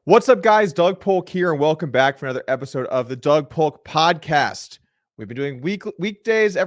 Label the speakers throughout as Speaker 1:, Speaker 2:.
Speaker 1: What's up, guys? Doug Polk here, and welcome back for another episode of the Doug Polk Podcast. We've been doing weekdays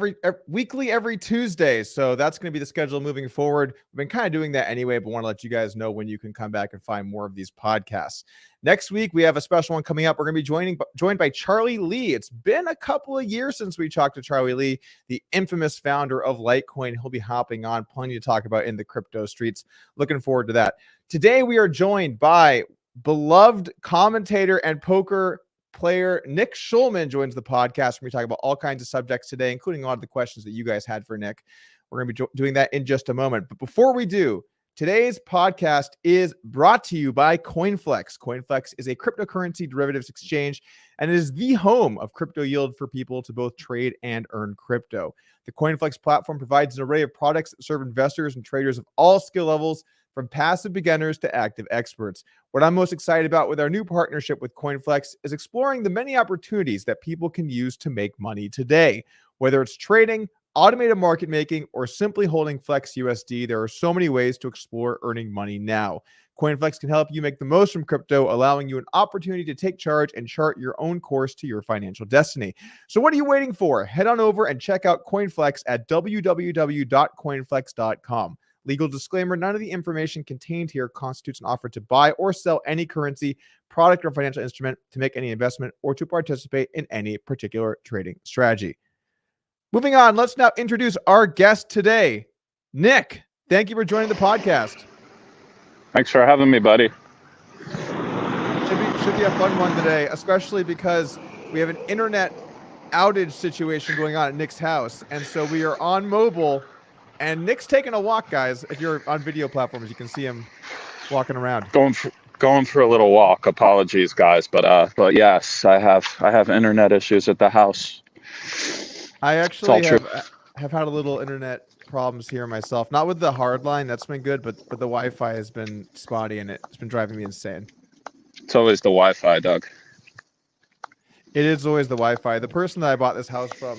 Speaker 1: weekly every Tuesday, so that's going to be the schedule moving forward. We've been kind of doing that anyway, but want to let you guys know when you can come back and find more of these podcasts. Next week, we have a special one coming up. We're going to be joined by Charlie Lee. It's been a couple of years since we talked to Charlie Lee, the infamous founder of Litecoin. He'll be hopping on, plenty to talk about in the crypto streets. Looking forward to that. Today, we are joined by beloved commentator and poker player Nick Schulman joins the podcast. We're going to talk about all kinds of subjects today, including a lot of the questions that you guys had for Nick. We're going to be doing that in just a moment. But before we do, today's podcast is brought to you by CoinFLEX. CoinFLEX is a cryptocurrency derivatives exchange, and it is the home of crypto yield for people to both trade and earn crypto. The CoinFLEX platform provides an array of products that serve investors and traders of all skill levels, from passive beginners to active experts. What I'm most excited about with our new partnership with CoinFLEX is exploring the many opportunities that people can use to make money today. Whether it's trading, automated market making, or simply holding flexUSD, there are so many ways to explore earning money now. CoinFLEX can help you make the most from crypto, allowing you an opportunity to take charge and chart your own course to your financial destiny. So what are you waiting for? Head on over and check out CoinFLEX at www.coinflex.com. Legal disclaimer: none of the information contained here constitutes an offer to buy or sell any currency, product, or financial instrument, to make any investment, or to participate in any particular trading strategy. Moving on, let's now introduce our guest today. Nick, thank you for joining the podcast.
Speaker 2: Thanks for having me, buddy.
Speaker 1: Should be a fun one today, especially because we have an internet outage situation going on at Nick's house, and so we are on mobile. And Nick's taking a walk, guys. If you're on video platforms, you can see him walking around.
Speaker 2: Going for a little walk. Apologies, guys, but yes, I have internet issues at the house.
Speaker 1: I actually have had a little internet problems here myself. Not with the hard line, that's been good, but the Wi-Fi has been spotty and it's been driving me insane.
Speaker 2: It's always the Wi-Fi, Doug.
Speaker 1: It is always the Wi-Fi. The person that I bought this house from,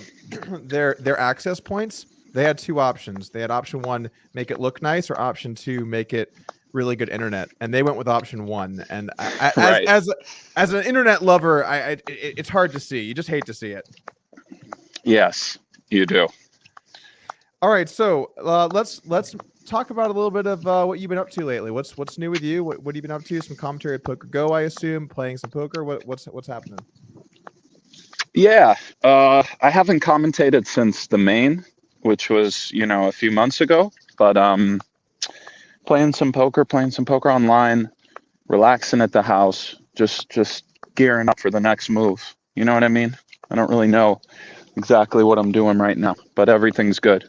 Speaker 1: their access points, they had two options. They had option one, make it look nice, or option two, make it really good internet. And they went with option one. And as an internet lover, it's hard to see. You just hate to see it.
Speaker 2: Yes, you do.
Speaker 1: All right, so let's talk about a little bit of what you've been up to lately. What's new with you? What have you been up to? Some commentary at Poker Go, I assume, playing some poker. What's happening?
Speaker 2: Yeah, I haven't commentated since the main, which was, a few months ago, but playing some poker online, relaxing at the house, just gearing up for the next move. You know what I mean? I don't really know exactly what I'm doing right now, but everything's good.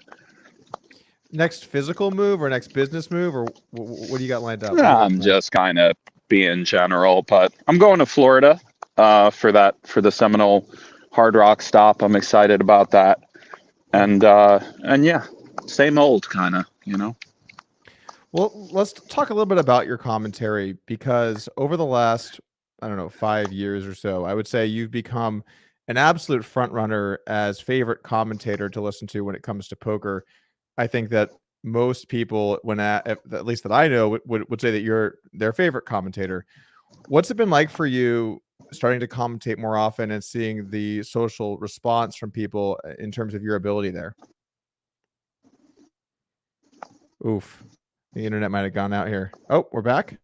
Speaker 1: Next physical move or next business move, or what do you got lined up?
Speaker 2: I'm just kind of being general, but I'm going to Florida for the Seminole Hard Rock stop. I'm excited about that. And yeah, same old kind of,
Speaker 1: Well, let's talk a little bit about your commentary, because over the last, 5 years or so, I would say you've become an absolute front runner as favorite commentator to listen to when it comes to poker. I think that most people, at least that I know, would say that you're their favorite commentator. What's it been like for you starting to commentate more often and seeing the social response from people in terms of your ability there? Oof. The internet might have gone out here. Oh, we're back.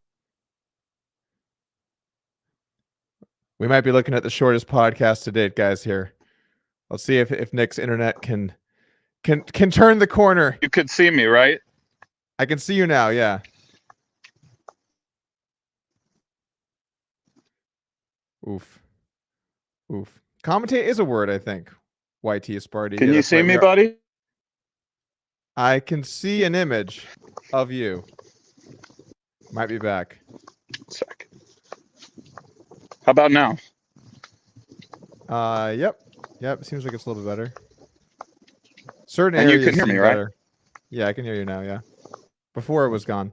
Speaker 1: We might be looking at the shortest podcast to date, guys, here. Let's see if Nick's internet can turn the corner.
Speaker 2: You could see me, right?
Speaker 1: I can see you now, yeah. Oof. Commentate is a word, I think. YT Sparty.
Speaker 2: Can you see me, buddy?
Speaker 1: I can see an image of you. Might be back.
Speaker 2: Sec. How about now?
Speaker 1: Yep. Seems like it's a little bit better. Certain areas.
Speaker 2: And you can hear me, right?
Speaker 1: Better. Yeah, I can hear you now. Yeah. Before it was gone.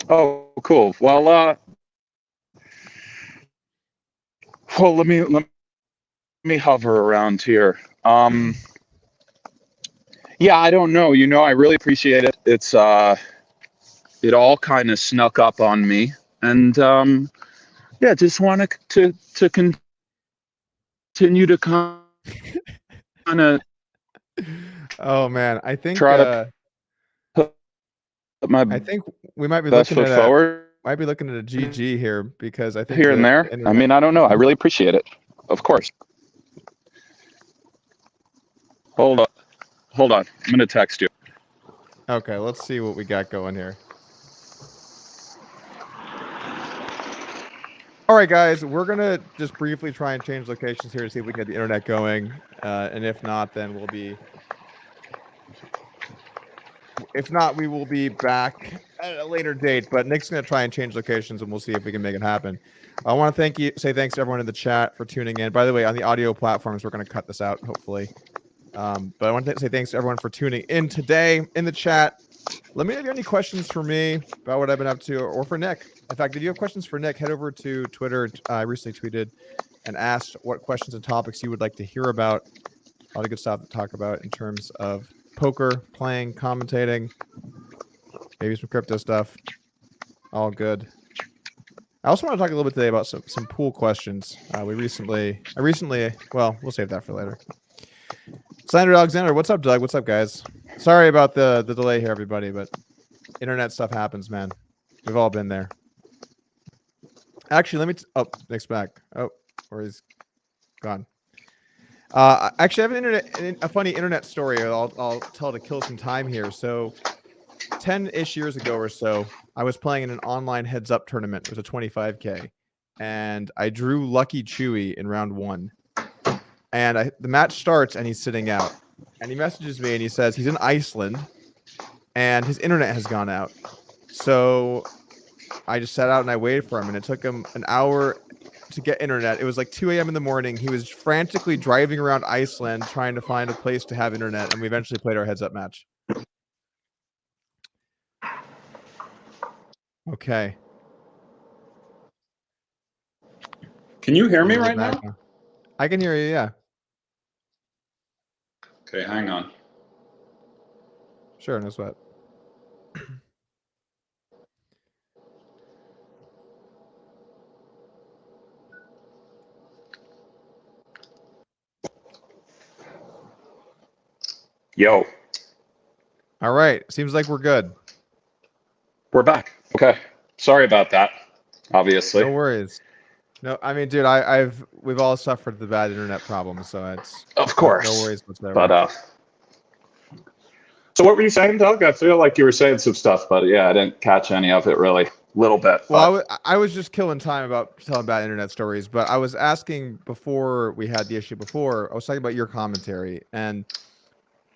Speaker 2: Oh, cool. Well, let me hover around here. Yeah, I don't know. I really appreciate it. It's it all kind of snuck up on me And yeah, just want to continue to kind of
Speaker 1: Oh man, I think
Speaker 2: try to put my
Speaker 1: we might be
Speaker 2: best
Speaker 1: looking
Speaker 2: foot
Speaker 1: at
Speaker 2: forward
Speaker 1: a GG here, because I think
Speaker 2: here and
Speaker 1: the
Speaker 2: there. I
Speaker 1: internet.
Speaker 2: mean, I don't know. I really appreciate it. Of course. Hold on. I'm going to text you.
Speaker 1: Okay, let's see what we got going here. All right, guys, we're gonna just briefly try and change locations here to see if we can get the internet going, and if not, then we'll be. If not, we will be back at a later date. But Nick's gonna try and change locations, and we'll see if we can make it happen. I want to say thanks to everyone in the chat for tuning in. By the way, on the audio platforms, we're gonna cut this out, hopefully. But I want to say thanks to everyone for tuning in today in the chat. Let me know if you have any questions for me about what I've been up to, or for Nick. In fact, if you have questions for Nick, head over to Twitter. I recently tweeted and asked what questions and topics you would like to hear about. A lot of good stuff to talk about in terms of poker, playing, commentating, maybe some crypto stuff. All good. I also want to talk a little bit today about some pool questions. I recently, well, we'll save that for later. Slander Alexander, what's up, Doug? What's up, guys? Sorry about the delay here, everybody, but internet stuff happens, man. We've all been there. Actually, oh, Nick's back. Oh, or he's gone. Actually, I have a funny internet story I'll tell to kill some time here. So 10-ish years ago or so, I was playing in an online heads-up tournament. It was a 25K, and I drew Lucky Chewy in round 1. And the match starts, and he's sitting out. And he messages me, and he says he's in Iceland, and his internet has gone out. So I just sat out, and I waited for him, and it took him an hour to get internet. It was like 2 a.m. in the morning. He was frantically driving around Iceland trying to find a place to have internet, and we eventually played our heads-up match. Okay.
Speaker 3: Can you hear me right now?
Speaker 1: I can hear you, yeah.
Speaker 3: Okay, hang on.
Speaker 1: Sure, no sweat.
Speaker 3: Yo.
Speaker 1: All right. Seems like we're good.
Speaker 2: We're back. Okay. Sorry about that, obviously.
Speaker 1: No worries. No, I mean, dude, we've all suffered the bad internet problem, so it's
Speaker 2: of course
Speaker 1: no worries whatsoever.
Speaker 2: But
Speaker 3: so what were you saying, Doug? I feel like you were saying some stuff, but yeah, I didn't catch any of it really. Little bit.
Speaker 1: Well, I was just killing time about telling bad internet stories, but I was asking before we had the issue before. I was talking about your commentary, and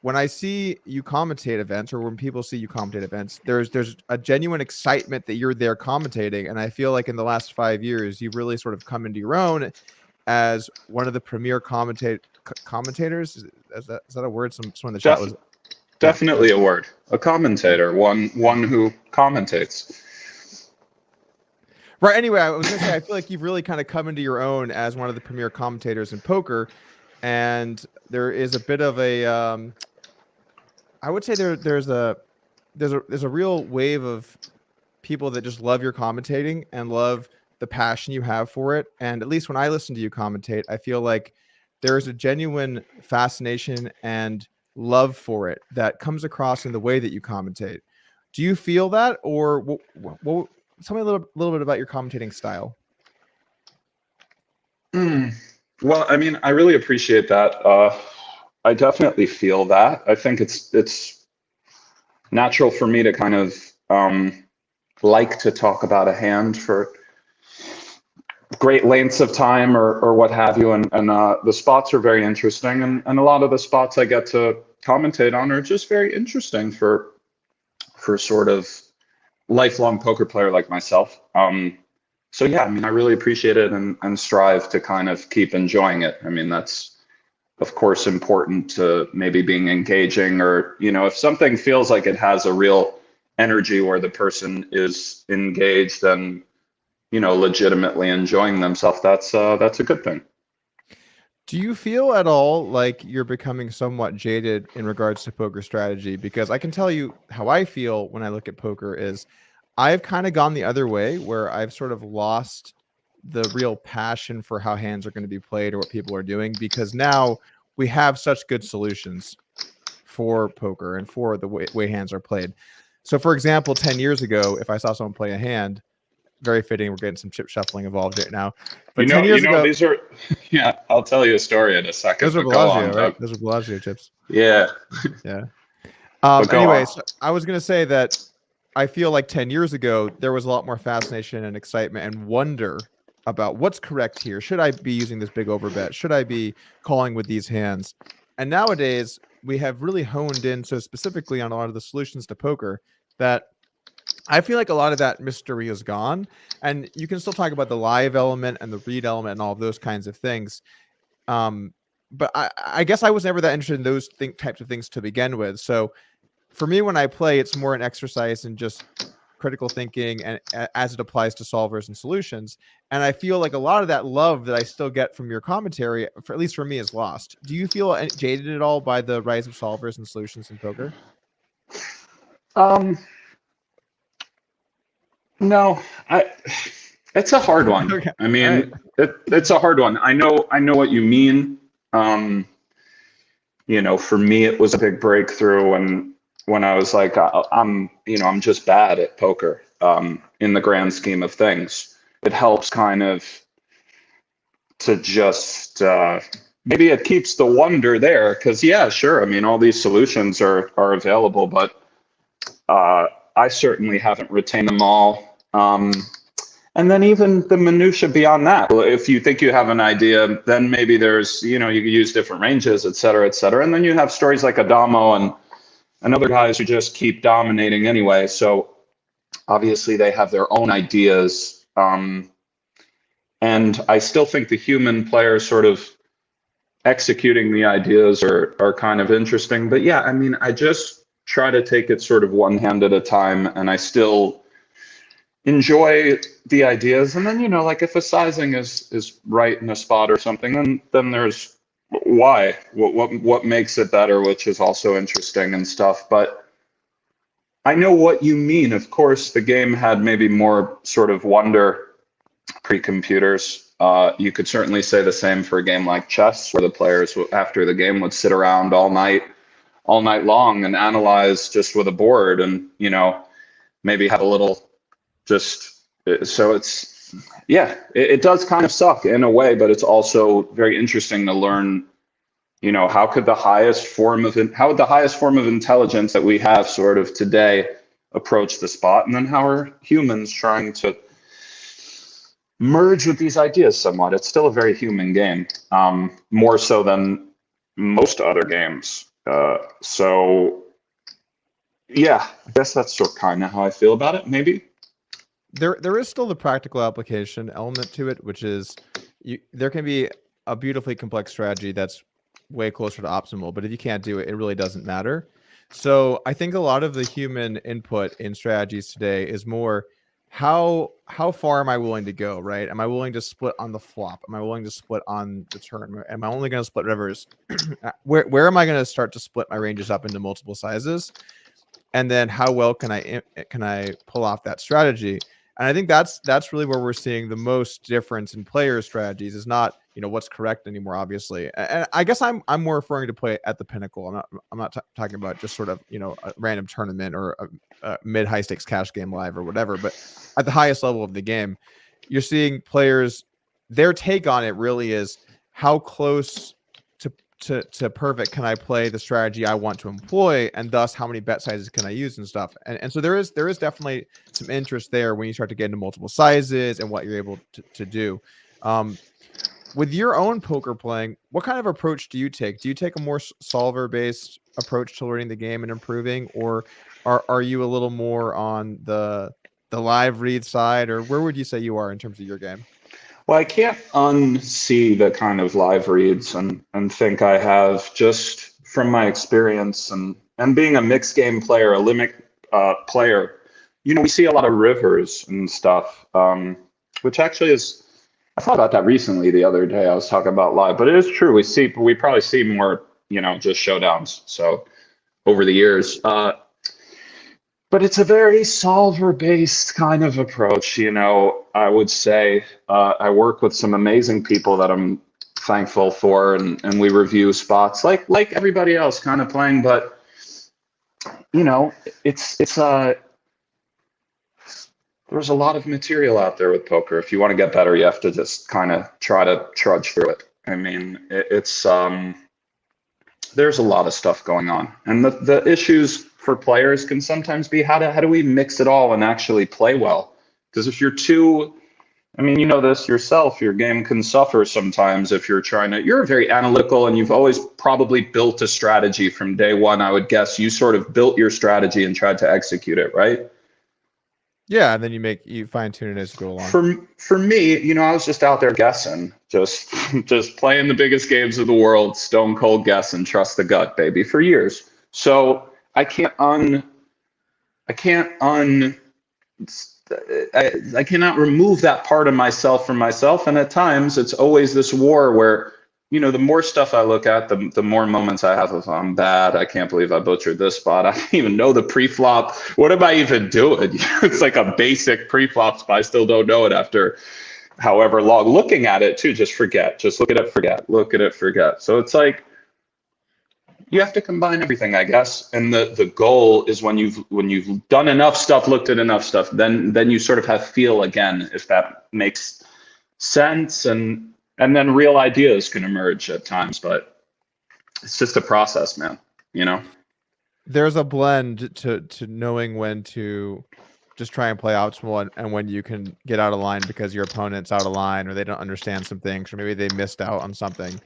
Speaker 1: when I see you commentate events, or when people see you commentate events, there's a genuine excitement that you're there commentating. And I feel like in the last 5 years, you've really sort of come into your own as one of the premier commentators. Is that a word? Someone in the chat was
Speaker 2: definitely a word. A commentator, one who commentates.
Speaker 1: Right. Anyway, I was going to say, I feel like you've really kind of come into your own as one of the premier commentators in poker, and there is a bit of a I would say there's a real wave of people that just love your commentating and love the passion you have for it. And at least when I listen to you commentate, I feel like there is a genuine fascination and love for it that comes across in the way that you commentate. Do you feel that, or tell me a little bit about your commentating style?
Speaker 2: Well, I mean, I really appreciate that. I definitely feel that. I think it's natural for me to kind of like to talk about a hand for great lengths of time or what have you. And the spots are very interesting. And a lot of the spots I get to commentate on are just very interesting for sort of lifelong poker player like myself. So yeah, I mean, I really appreciate it and strive to kind of keep enjoying it. I mean, that's of course important to maybe being engaging, or, you know, if something feels like it has a real energy where the person is engaged and, you know, legitimately enjoying themselves, that's a good thing.
Speaker 1: Do you feel at all like you're becoming somewhat jaded in regards to poker strategy? Because I can tell you how I feel when I look at poker is I've kind of gone the other way where I've sort of lost the real passion for how hands are going to be played or what people are doing, because now we have such good solutions for poker and for the way hands are played. So for example, 10 years ago, if I saw someone play a hand, very fitting, we're getting some chip shuffling involved right now. But 10 years ago,
Speaker 3: these are, yeah, I'll tell you a story in a second.
Speaker 1: those are Bellagio, right? Those are Bellagio chips.
Speaker 3: Yeah.
Speaker 1: Yeah.
Speaker 3: But
Speaker 1: Anyways, I was going to say that I feel like 10 years ago, there was a lot more fascination and excitement and wonder about what's correct here. Should I be using this big overbet? Should I be calling with these hands? And nowadays, we have really honed in so specifically on a lot of the solutions to poker that I feel like a lot of that mystery is gone. And you can still talk about the live element and the read element and all of those kinds of things. But I guess I was never that interested in those types of things to begin with. So for me, when I play, it's more an exercise in just critical thinking and as it applies to solvers and solutions. And I feel like a lot of that love that I still get from your commentary, at least for me, is lost. Do you feel jaded at all by the rise of solvers and solutions in poker?
Speaker 3: No, it's a hard one.
Speaker 1: Okay.
Speaker 3: I mean,
Speaker 1: right.
Speaker 3: it's a hard one. I know what you mean. For me, it was a big breakthrough when I was like, I'm just bad at poker. In the grand scheme of things, it helps kind of to just maybe it keeps the wonder there, because yeah, sure. I mean, all these solutions are available, but I certainly haven't retained them all. And then even the minutia beyond that. If you think you have an idea, then maybe there's, you could use different ranges, et cetera, et cetera. And then you have stories like Adamo and other guys who just keep dominating anyway. So obviously they have their own ideas. And I still think the human players sort of executing the ideas are kind of interesting. But yeah, I mean, I just try to take it sort of one hand at a time, and I still enjoy the ideas. And then, like if a sizing is right in a spot or something, then there's why, what makes it better, which is also interesting and stuff. But I know what you mean. Of course, the game had maybe more sort of wonder pre-computers. You could certainly say the same for a game like chess, where the players after the game would sit around all night long and analyze just with a board, and maybe have a little so it's, yeah, it does kind of suck in a way, but it's also very interesting to learn, how would the highest form of intelligence that we have sort of today approach the spot, and then how are humans trying to merge with these ideas somewhat. It's still a very human game, more so than most other games. So yeah, I guess that's sort of kind of how I feel about it, maybe.
Speaker 1: There is still the practical application element to it, which is there can be a beautifully complex strategy that's way closer to optimal, but if you can't do it, it really doesn't matter. So I think a lot of the human input in strategies today is more how far am I willing to go, right? Am I willing to split on the flop? Am I willing to split on the turn? Am I only going to split rivers? Where am I going to start to split my ranges up into multiple sizes? And then how well can I pull off that strategy? And I think that's really where we're seeing the most difference in player strategies, is not what's correct anymore, obviously. And I guess I'm more referring to play at the pinnacle. I'm not talking about just sort of a random tournament or a mid high stakes cash game live or whatever. But at the highest level of the game, you're seeing players, their take on it really is how close to perfect can I play the strategy I want to employ, and thus how many bet sizes can I use and stuff. And so there is definitely some interest there when you start to get into multiple sizes and what you're able to do. With your own poker playing, what kind of approach do you take? Do you take a more solver based approach to learning the game and improving, or are you a little more on the live read side, or where would you say you are in terms of your game?
Speaker 3: Well, I can't unsee the kind of live reads and think I have, just from my experience and being a mixed game player, a limit player, we see a lot of rivers and stuff, which actually is, I thought about that recently the other day. I was talking about live, but it is true. We probably see more, just showdowns. So over the years, but it's a very solver-based kind of approach. You know, I would say I work with some amazing people that I'm thankful for, and we review spots like everybody else kind of playing, but you know, it's there's a lot of material out there with poker. If you want to get better, you have to just kind of try to trudge through it. I mean, it's there's a lot of stuff going on, and the issues for players can sometimes be how do we mix it all and actually play well? Because if you're too, I mean, you know this yourself, your game can suffer sometimes if you're you're very analytical, and you've always probably built a strategy from day one. I would guess you sort of built your strategy and tried to execute it, right?
Speaker 1: Yeah, and then you fine tune it as you go along.
Speaker 3: For me, you know, I was just out there guessing, just playing the biggest games of the world, stone cold guess and trust the gut, baby, for years. So I cannot remove that part of myself from myself. And at times it's always this war where, you know, the more stuff I look at, the more moments I have of I'm bad. I can't believe I butchered this spot. I don't even know the pre-flop. What am I even doing? It's like a basic pre-flop spot. I still don't know it after however long. Looking at it too, just forget. Just look at it, forget. Look at it, forget. So it's like you have to combine everything, I guess. And the goal is when you've done enough stuff, looked at enough stuff, then you sort of have feel again, if that makes sense. And then real ideas can emerge at times, but it's just a process, man, you know?
Speaker 1: There's a blend to knowing when to just try and play optimal and when you can get out of line because your opponent's out of line or they don't understand some things or maybe they missed out on something.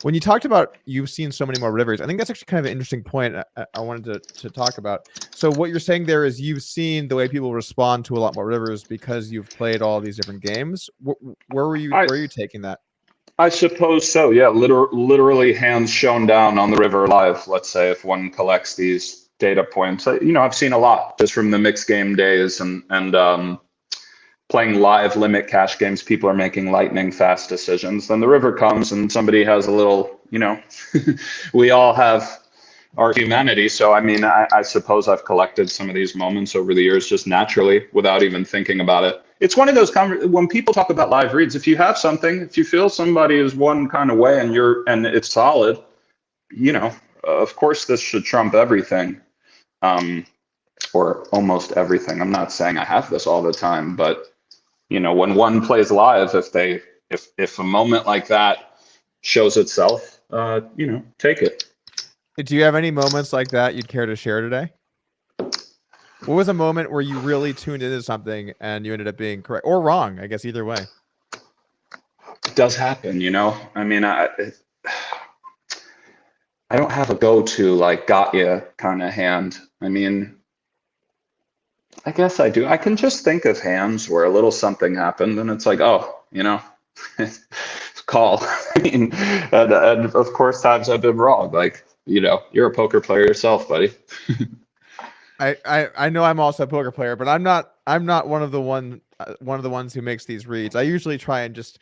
Speaker 1: When you talked about you've seen so many more rivers, I think that's actually kind of an interesting point I wanted to talk about. So what you're saying there is you've seen the way people respond to a lot more rivers because you've played all these different games. Where were you taking that?
Speaker 3: I suppose so. Yeah, literally hands shown down on the river live. Let's say if one collects these data points, you know, I've seen a lot just from the mixed game days and playing live limit cash games. People are making lightning fast decisions. Then the river comes and somebody has a little, you know, we all have our humanity. So, I mean, I suppose I've collected some of these moments over the years just naturally without even thinking about it. It's one of those when people talk about live reads, if you have something, if you feel somebody is one kind of way and it's solid, you know, of course this should trump everything, or almost everything. I'm not saying I have this all the time, but you know, when one plays live, if a moment like that shows itself, you know, take it.
Speaker 1: Do you have any moments like that you'd care to share today? What was a moment where you really tuned into something and you ended up being correct or wrong? I guess either way.
Speaker 3: It does happen, you know. I mean, I don't have a go-to like got ya kind of hand. I mean, I guess I do. I can just think of hands where a little something happened and it's like, oh, you know, call. I mean, and of course times I've been wrong. Like, you know, you're a poker player yourself, buddy.
Speaker 1: I know I'm also a poker player, but I'm not one of the ones who makes these reads. I usually try and just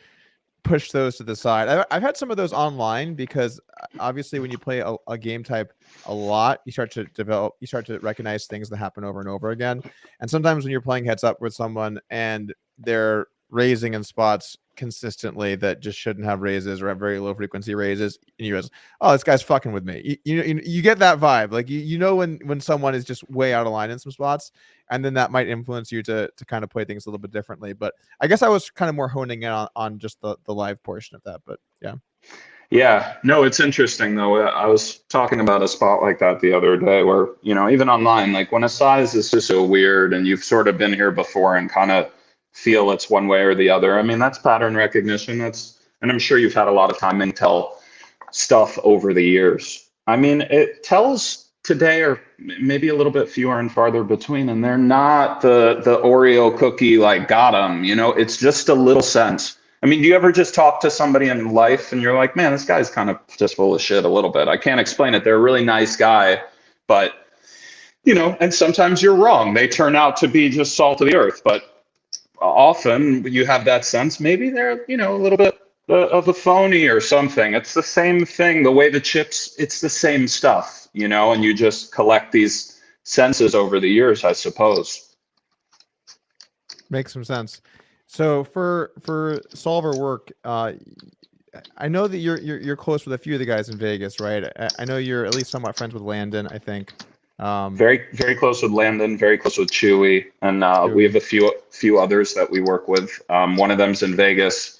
Speaker 1: push those to the side. I've had some of those online because obviously when you play a game type a lot, you start to recognize things that happen over and over again. And sometimes when you're playing heads up with someone and they're raising in spots consistently that just shouldn't have raises or have very low frequency raises, and you realize, oh, this guy's fucking with me. You get that vibe, like you know when someone is just way out of line in some spots, and then that might influence you to kind of play things a little bit differently. But I guess I was kind of more honing in on just the live portion of that. But yeah,
Speaker 3: no, it's interesting though. I was talking about a spot like that the other day where, you know, even online, like when a size is just so weird and you've sort of been here before and kind of feel it's one way or the other. I mean, that's pattern recognition. And I'm sure you've had a lot of timing tell stuff over the years. I mean, it tells today are maybe a little bit fewer and farther between, and they're not the Oreo cookie, like got them, you know, it's just a little sense. I mean, do you ever just talk to somebody in life and you're like, man, this guy's kind of just full of shit a little bit. I can't explain it. They're a really nice guy, but you know, and sometimes you're wrong. They turn out to be just salt of the earth, but often you have that sense maybe they're, you know, a little bit of a phony or something. It's the same thing, the way the chips, it's the same stuff, you know, and you just collect these senses over the years, I suppose.
Speaker 1: Makes some sense. So for solver work, I know that you're close with a few of the guys in Vegas, right? I know you're at least somewhat friends with Landon, I think.
Speaker 3: Very, very close with Landon, very close with Chewy, and we have a few others that we work with. One of them's in Vegas.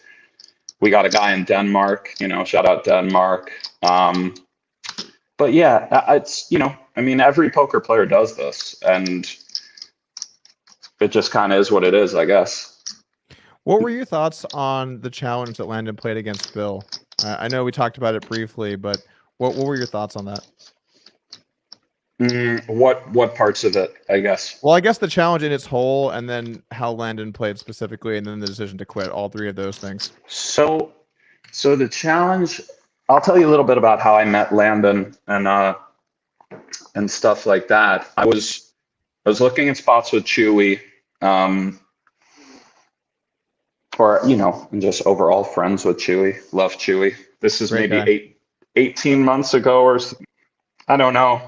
Speaker 3: We got a guy in Denmark, shout out Denmark. But yeah, it's, I mean, every poker player does this, and it just kind of is what it is, I guess.
Speaker 1: What were your thoughts on the challenge that Landon played against Bill? I know we talked about it briefly, but what were your thoughts on that?
Speaker 3: What parts of it, I guess?
Speaker 1: Well, I guess the challenge in its whole, and then how Landon played specifically, and then the decision to quit. All three of those things.
Speaker 3: So the challenge, I'll tell you a little bit about how I met Landon and stuff like that. I was looking at spots with Chewy, or and just overall friends with Chewy. Love Chewy. This is
Speaker 1: Great
Speaker 3: maybe 18 months ago, or I don't know,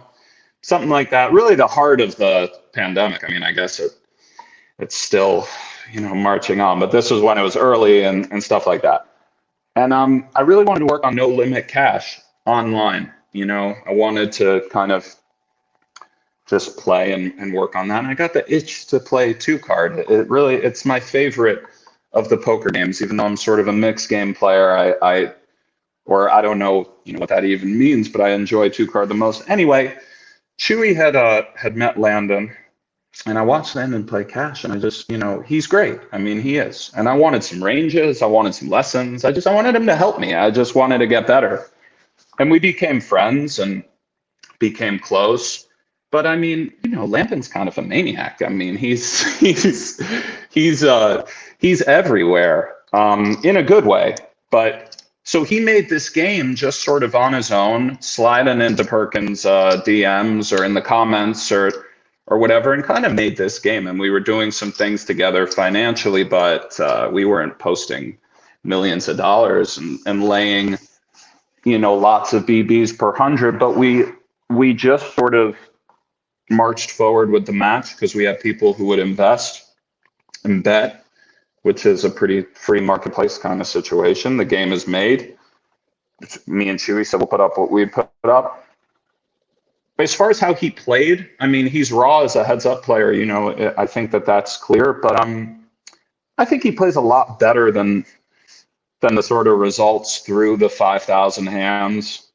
Speaker 3: something like that. Really, the heart of the pandemic. I mean, I guess it's still marching on, but this was when it was early and stuff like that. And I really wanted to work on no limit cash online. I wanted to kind of just play and work on that. And I got the itch to play 2-card. It's my favorite of the poker games, even though I'm sort of a mixed game player. I don't know, what that even means, but I enjoy 2-card the most. Anyway, Chewy had met Landon, and I watched Landon play cash, and I just, he's great. I mean, he is. And I wanted some ranges. I wanted some lessons. I wanted him to help me. I just wanted to get better. And we became friends and became close. But I mean, Landon's kind of a maniac. I mean, he's everywhere, in a good way. But so he made this game just sort of on his own, sliding into Perkins DMs or in the comments or whatever, and kind of made this game. And we were doing some things together financially, but we weren't posting millions of dollars and laying, lots of BBs per 100. But we just sort of marched forward with the match because we had people who would invest and bet, which is a pretty free marketplace kind of situation. The game is made. Me and Chewy said we'll put up what we put up. As far as how he played, I mean, he's raw as a heads-up player. I think that's clear. But I think he plays a lot better than the sort of results through the 5,000 hands.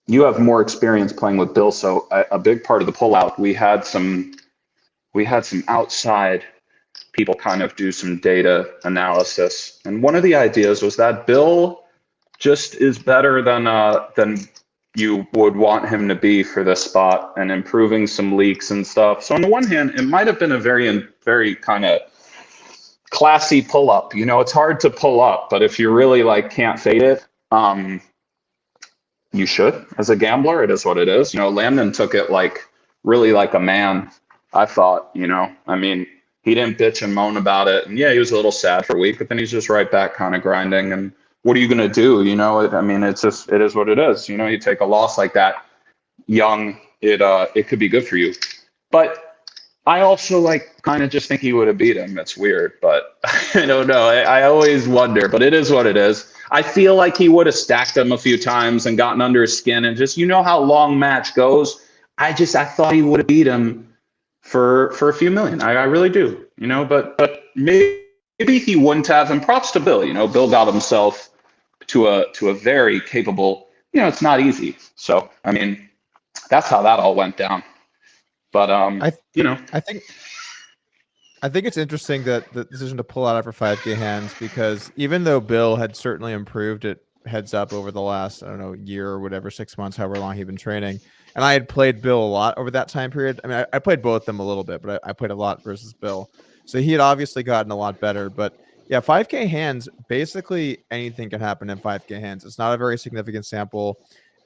Speaker 3: You have more experience playing with Bill, so a big part of the pullout, we had some outside people kind of do some data analysis, and one of the ideas was that Bill just is better than you would want him to be for this spot, and improving some leaks and stuff. So on the one hand, it might have been a very, very kind of classy pull up. It's hard to pull up, but if you really can't fade it, you should. As a gambler, it is what it is. Landon took it really like a man, I thought. I mean, he didn't bitch and moan about it. And yeah, he was a little sad for a week, but then he's just right back kind of grinding. And what are you going to do? I mean, it is what it is. You take a loss like that young, it could be good for you. But I also kind of just think he would have beat him. It's weird, but I don't know. I always wonder, but it is what it is. I feel like he would have stacked him a few times and gotten under his skin, and just, how long match goes. I thought he would have beat him for a few million. I really do, but maybe he wouldn't have. And props to Bill. Bill got himself to a very capable, it's not easy. So, I mean, that's how that all went down. But I
Speaker 1: think it's interesting that the decision to pull out after 5K hands, because even though Bill had certainly improved at heads up over the last, year or whatever, 6 months, however long he'd been training, and I had played Bill a lot over that time period. I mean, I played both of them a little bit, but I played a lot versus Bill. So he had obviously gotten a lot better. But yeah, 5K hands, basically anything can happen in 5K hands. It's not a very significant sample.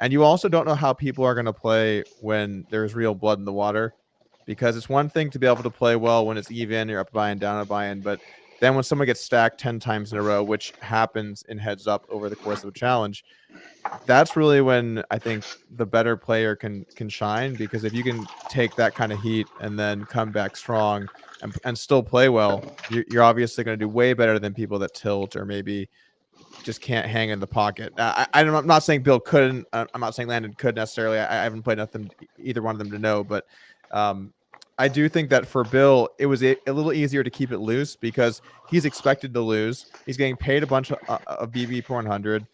Speaker 1: And you also don't know how people are going to play when there's real blood in the water, because it's one thing to be able to play well when it's even, you're up a buy-in, down a buy-in, but Then when someone gets stacked 10 times in a row, which happens in heads up over the course of a challenge, that's really when I think the better player can shine, because if you can take that kind of heat and then come back strong and still play well, you're obviously going to do way better than people that tilt or maybe just can't hang in the pocket. I'm not saying Bill couldn't. I'm not saying Landon could necessarily. I haven't played nothing either one of them to know, but I do think that for Bill, it was a little easier to keep it loose because he's expected to lose. He's getting paid a bunch of BB per 100.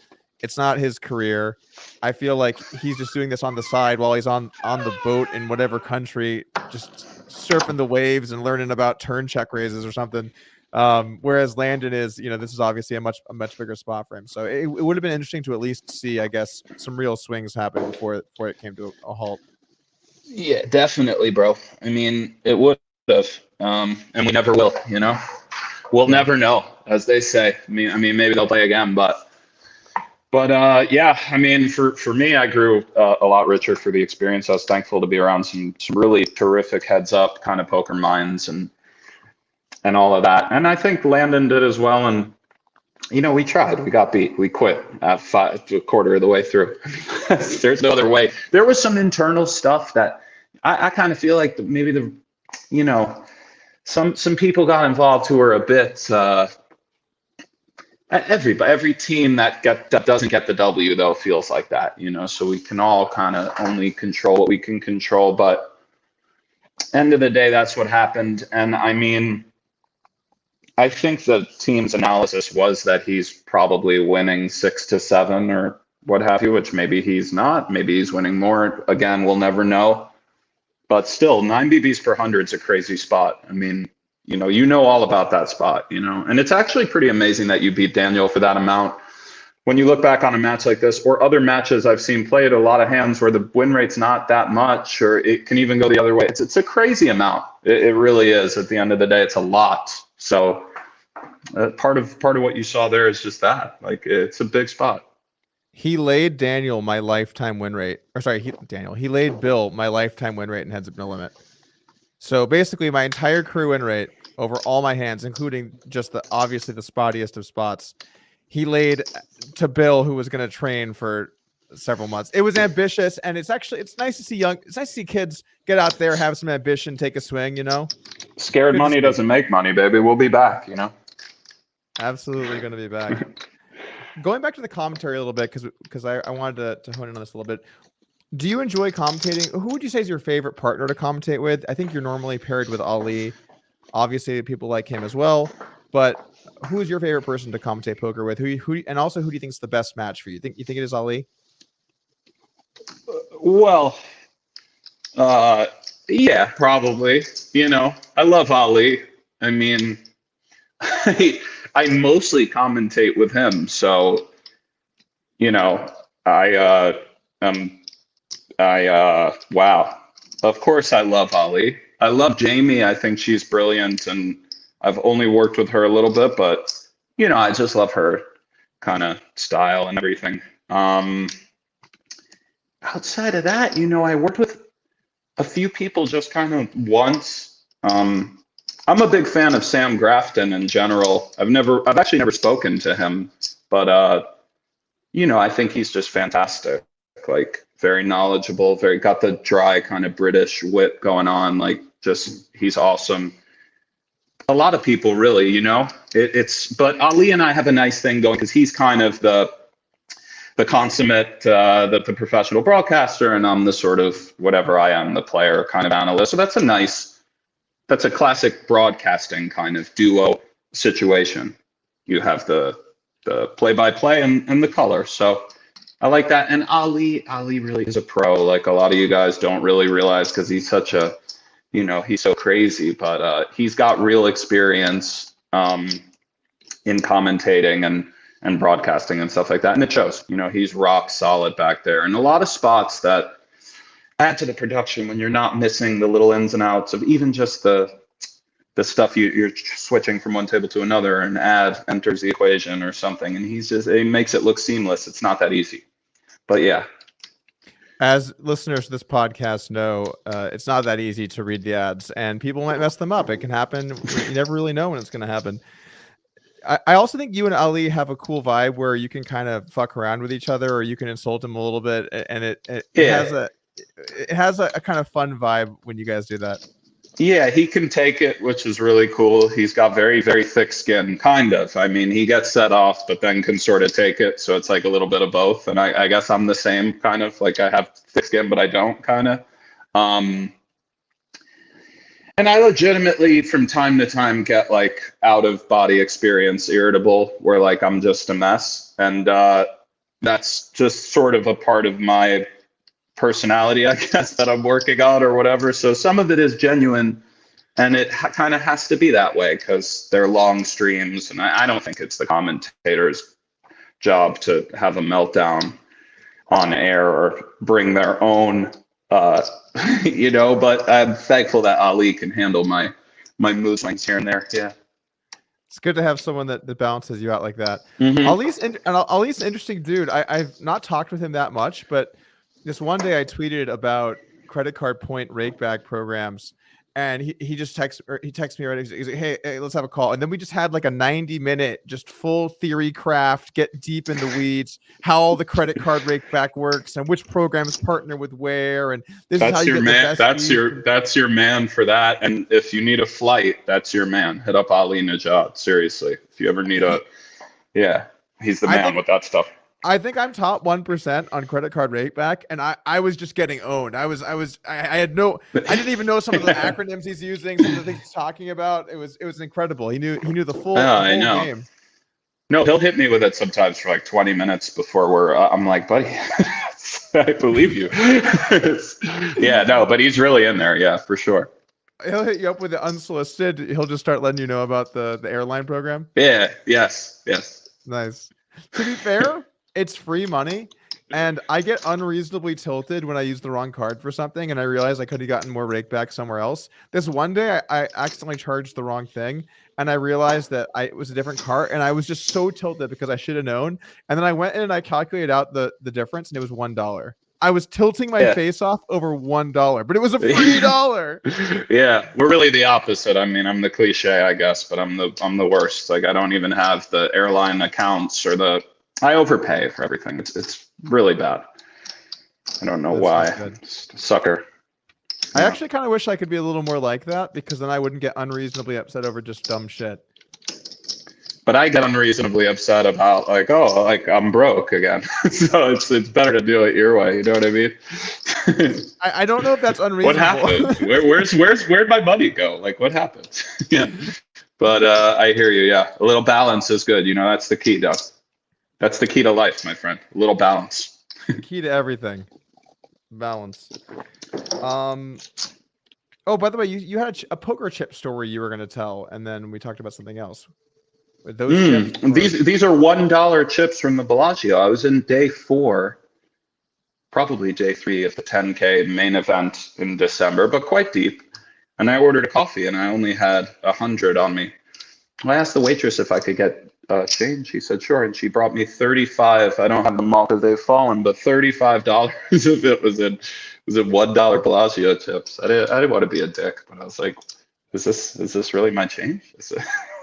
Speaker 1: It's not his career. I feel like he's just doing this on the side while he's on the boat in whatever country, just surfing the waves and learning about turn check raises or something. Whereas Landon is, this is obviously a much bigger spot for him. So it would have been interesting to at least see, I guess, some real swings happen before it came to a halt.
Speaker 2: Yeah, definitely, bro. I mean, it would have, and we never will. We'll never know, as they say. I mean, maybe they'll play again, but yeah. I mean, for me, I grew a lot richer for the experience. I was thankful to be around some really terrific heads up kind of poker minds and all of that. And I think Landon did as well. And we tried. We got beat. We quit at a quarter of the way through. There's no other way. There was some internal stuff that I kind of feel like maybe some people got involved who were a bit. Every team that doesn't get the W though feels like that, So we can all kind of only control what we can control. But end of the day, that's what happened. And I mean, I think the team's analysis was that he's probably winning 6-7 or what have you, which maybe he's not. Maybe he's winning more. Again, we'll never know. But still, 9 BBs per 100 is a crazy spot. I mean, you know all about that spot, and it's actually pretty amazing that you beat Daniel for that amount. When you look back on a match like this or other matches I've seen played, a lot of hands where the win rate's not that much, or it can even go the other way. It's a crazy amount. It really is. At the end of the day, it's a lot. So part of what you saw there is just that, like, it's a big spot.
Speaker 1: He laid Daniel my lifetime win rate, or sorry, he laid Bill my lifetime win rate in heads up no limit. So basically my entire career win rate over all my hands, including just obviously the spottiest of spots, he laid to Bill, who was going to train for several months. It was ambitious, and it's nice to see kids get out there, have some ambition, take a swing,
Speaker 3: Scared money doesn't make money, baby. We'll be back,
Speaker 1: Absolutely going to be back. Going back to the commentary a little bit, because I wanted to hone in on this a little bit. Do you enjoy commentating? Who would you say is your favorite partner to commentate with? I think you're normally paired with Ali. Obviously, people like him as well. But who is your favorite person to commentate poker with? And also, who do you think is the best match for you? You think it is Ali?
Speaker 2: Well, yeah, probably. I love Ali. I mean, I mostly commentate with him, so wow. Of course I love Ali. I love Jamie. I think she's brilliant, and I've only worked with her a little bit, but I just love her kind of style and everything. Outside of that, I worked with a few people just kind of once. I'm a big fan of Sam Grafton in general. I've actually never spoken to him, but I think he's just fantastic. Like, very knowledgeable, got the dry kind of British wit going on. Like, he's awesome. A lot of people really, but Ali and I have a nice thing going because he's kind of the consummate, the professional broadcaster, and I'm the sort of whatever I am, the player kind of analyst. So that's a classic broadcasting kind of duo situation. You have the play-by-play and the color. So I like that. And Ali really is a pro. Like, a lot of you guys don't really realize because he's such a, he's so crazy, but he's got real experience in commentating and broadcasting and stuff like that. And it shows, he's rock solid back there. And a lot of spots that add to the production when you're not missing the little ins and outs of even just the stuff you're switching from one table to another, and enters the equation or something. And he makes it look seamless. It's not that easy. But yeah.
Speaker 1: As listeners to this podcast know, it's not that easy to read the ads, and people might mess them up. It can happen. You never really know when it's going to happen. I also think you and Ali have a cool vibe where you can kind of fuck around with each other, or you can insult him a little bit, and it
Speaker 2: Yeah.
Speaker 1: has a kind of fun vibe when you guys do that.
Speaker 2: Yeah, he can take it, which is really cool. He's got very, very thick skin, kind of. I mean, he gets set off, but then can sort of take it. So it's like a little bit of both. And I guess I'm the same kind of, like I have thick skin, but I don't kind of. And I legitimately, from time to time, get like out of body experience irritable, where like I'm just a mess. And that's just sort of a part of my personality, I guess, that I'm working on or whatever. So some of it is genuine, and it kind of has to be that way because they're long streams, and I don't think it's the commentator's job to have a meltdown on air or bring their own, but I'm thankful that Ali can handle my mood swings here and there. Yeah.
Speaker 1: It's good to have someone that balances you out like that.
Speaker 2: Mhm.
Speaker 1: Ali's an interesting dude. I've not talked with him that much, but this one day I tweeted about credit card point rakeback programs, and he just texts me right. He's like, hey, let's have a call. And then we just had like a 90-minute, just full theory craft, get deep in the weeds, how all the credit card rakeback works and which programs partner with where. And this is how you get the best.
Speaker 2: That's your man for that. And if you need a flight, that's your man. Hit up Ali Najad. Seriously. If you ever need he's the man with that stuff.
Speaker 1: I think I'm top 1% on credit card rakeback, and I was just getting owned. I didn't even know some of the acronyms he's using, some of the things he's talking about. It was incredible. He knew the full game.
Speaker 2: No, he'll hit me with it sometimes for like 20 minutes before I'm like, buddy, I believe you. But he's really in there. Yeah, for sure.
Speaker 1: He'll hit you up with the unsolicited. He'll just start letting you know about the airline program.
Speaker 2: Yeah. Yes.
Speaker 1: Nice. To be fair, it's free money, and I get unreasonably tilted when I use the wrong card for something, and I realize I could have gotten more rakeback somewhere else. This one day, I accidentally charged the wrong thing, and I realized that it was a different card, and I was just so tilted because I should have known. And then I went in and I calculated out the difference, and it was $1. I was tilting my face off over $1, but it was a free dollar.
Speaker 2: Yeah, we're really the opposite. I mean, I'm the cliche, I guess, but I'm the worst. Like, I don't even have the airline accounts or I overpay for everything. It's really bad. I don't know why. Sucker.
Speaker 1: I actually kind of wish I could be a little more like that, because then I wouldn't get unreasonably upset over just dumb shit.
Speaker 2: But I get unreasonably upset about like I'm broke again. So it's better to do it your way. You know what I mean?
Speaker 1: I don't know if that's unreasonable.
Speaker 2: What happened? Where'd my money go? Like, what happened? Yeah. But I hear you. Yeah, a little balance is good. That's the key, Doug. That's the key to life, my friend. A little balance.
Speaker 1: Key to everything. Balance. Oh, by the way, you had a poker chip story you were going to tell, and then we talked about something else. Those chips
Speaker 2: these are $1 chips from the Bellagio. I was in day 4, probably day 3 of the 10K main event in December, but quite deep. And I ordered a coffee, and I only had 100 on me. I asked the waitress if I could get change. She said sure, and she brought me 35. I don't have them all because they've fallen, but $35 of it was in $1 Bellagio chips. I didn't want to be a dick, but I was like, is this really my change?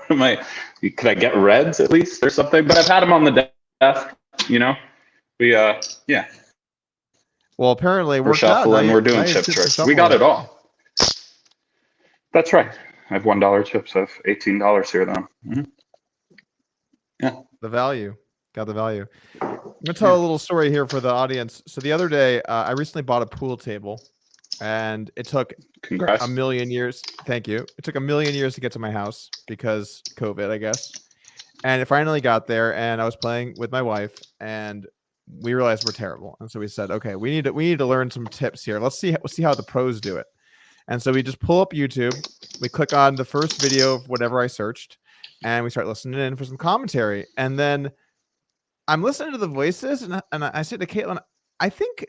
Speaker 2: Could I get reds at least or something? But I've had them on the desk.
Speaker 1: Well, apparently
Speaker 2: we're shuffling. We're doing chip tricks. We got it all. That's right. I have $1 chips. I have $18 here, though. Mm-hmm. Yeah.
Speaker 1: The value. Got the value. I'm going to tell a little story here for the audience. So the other day, I recently bought a pool table, and it took a million years. Thank you. It took a million years to get to my house because COVID, I guess. And it finally got there, and I was playing with my wife, and we realized we're terrible. And so we said, okay, we need to learn some tips here. Let's see how the pros do it. And so we just pull up YouTube. We click on the first video of whatever I searched, and we start listening in for some commentary. And then I'm listening to the voices, and I said to Caitlin, I think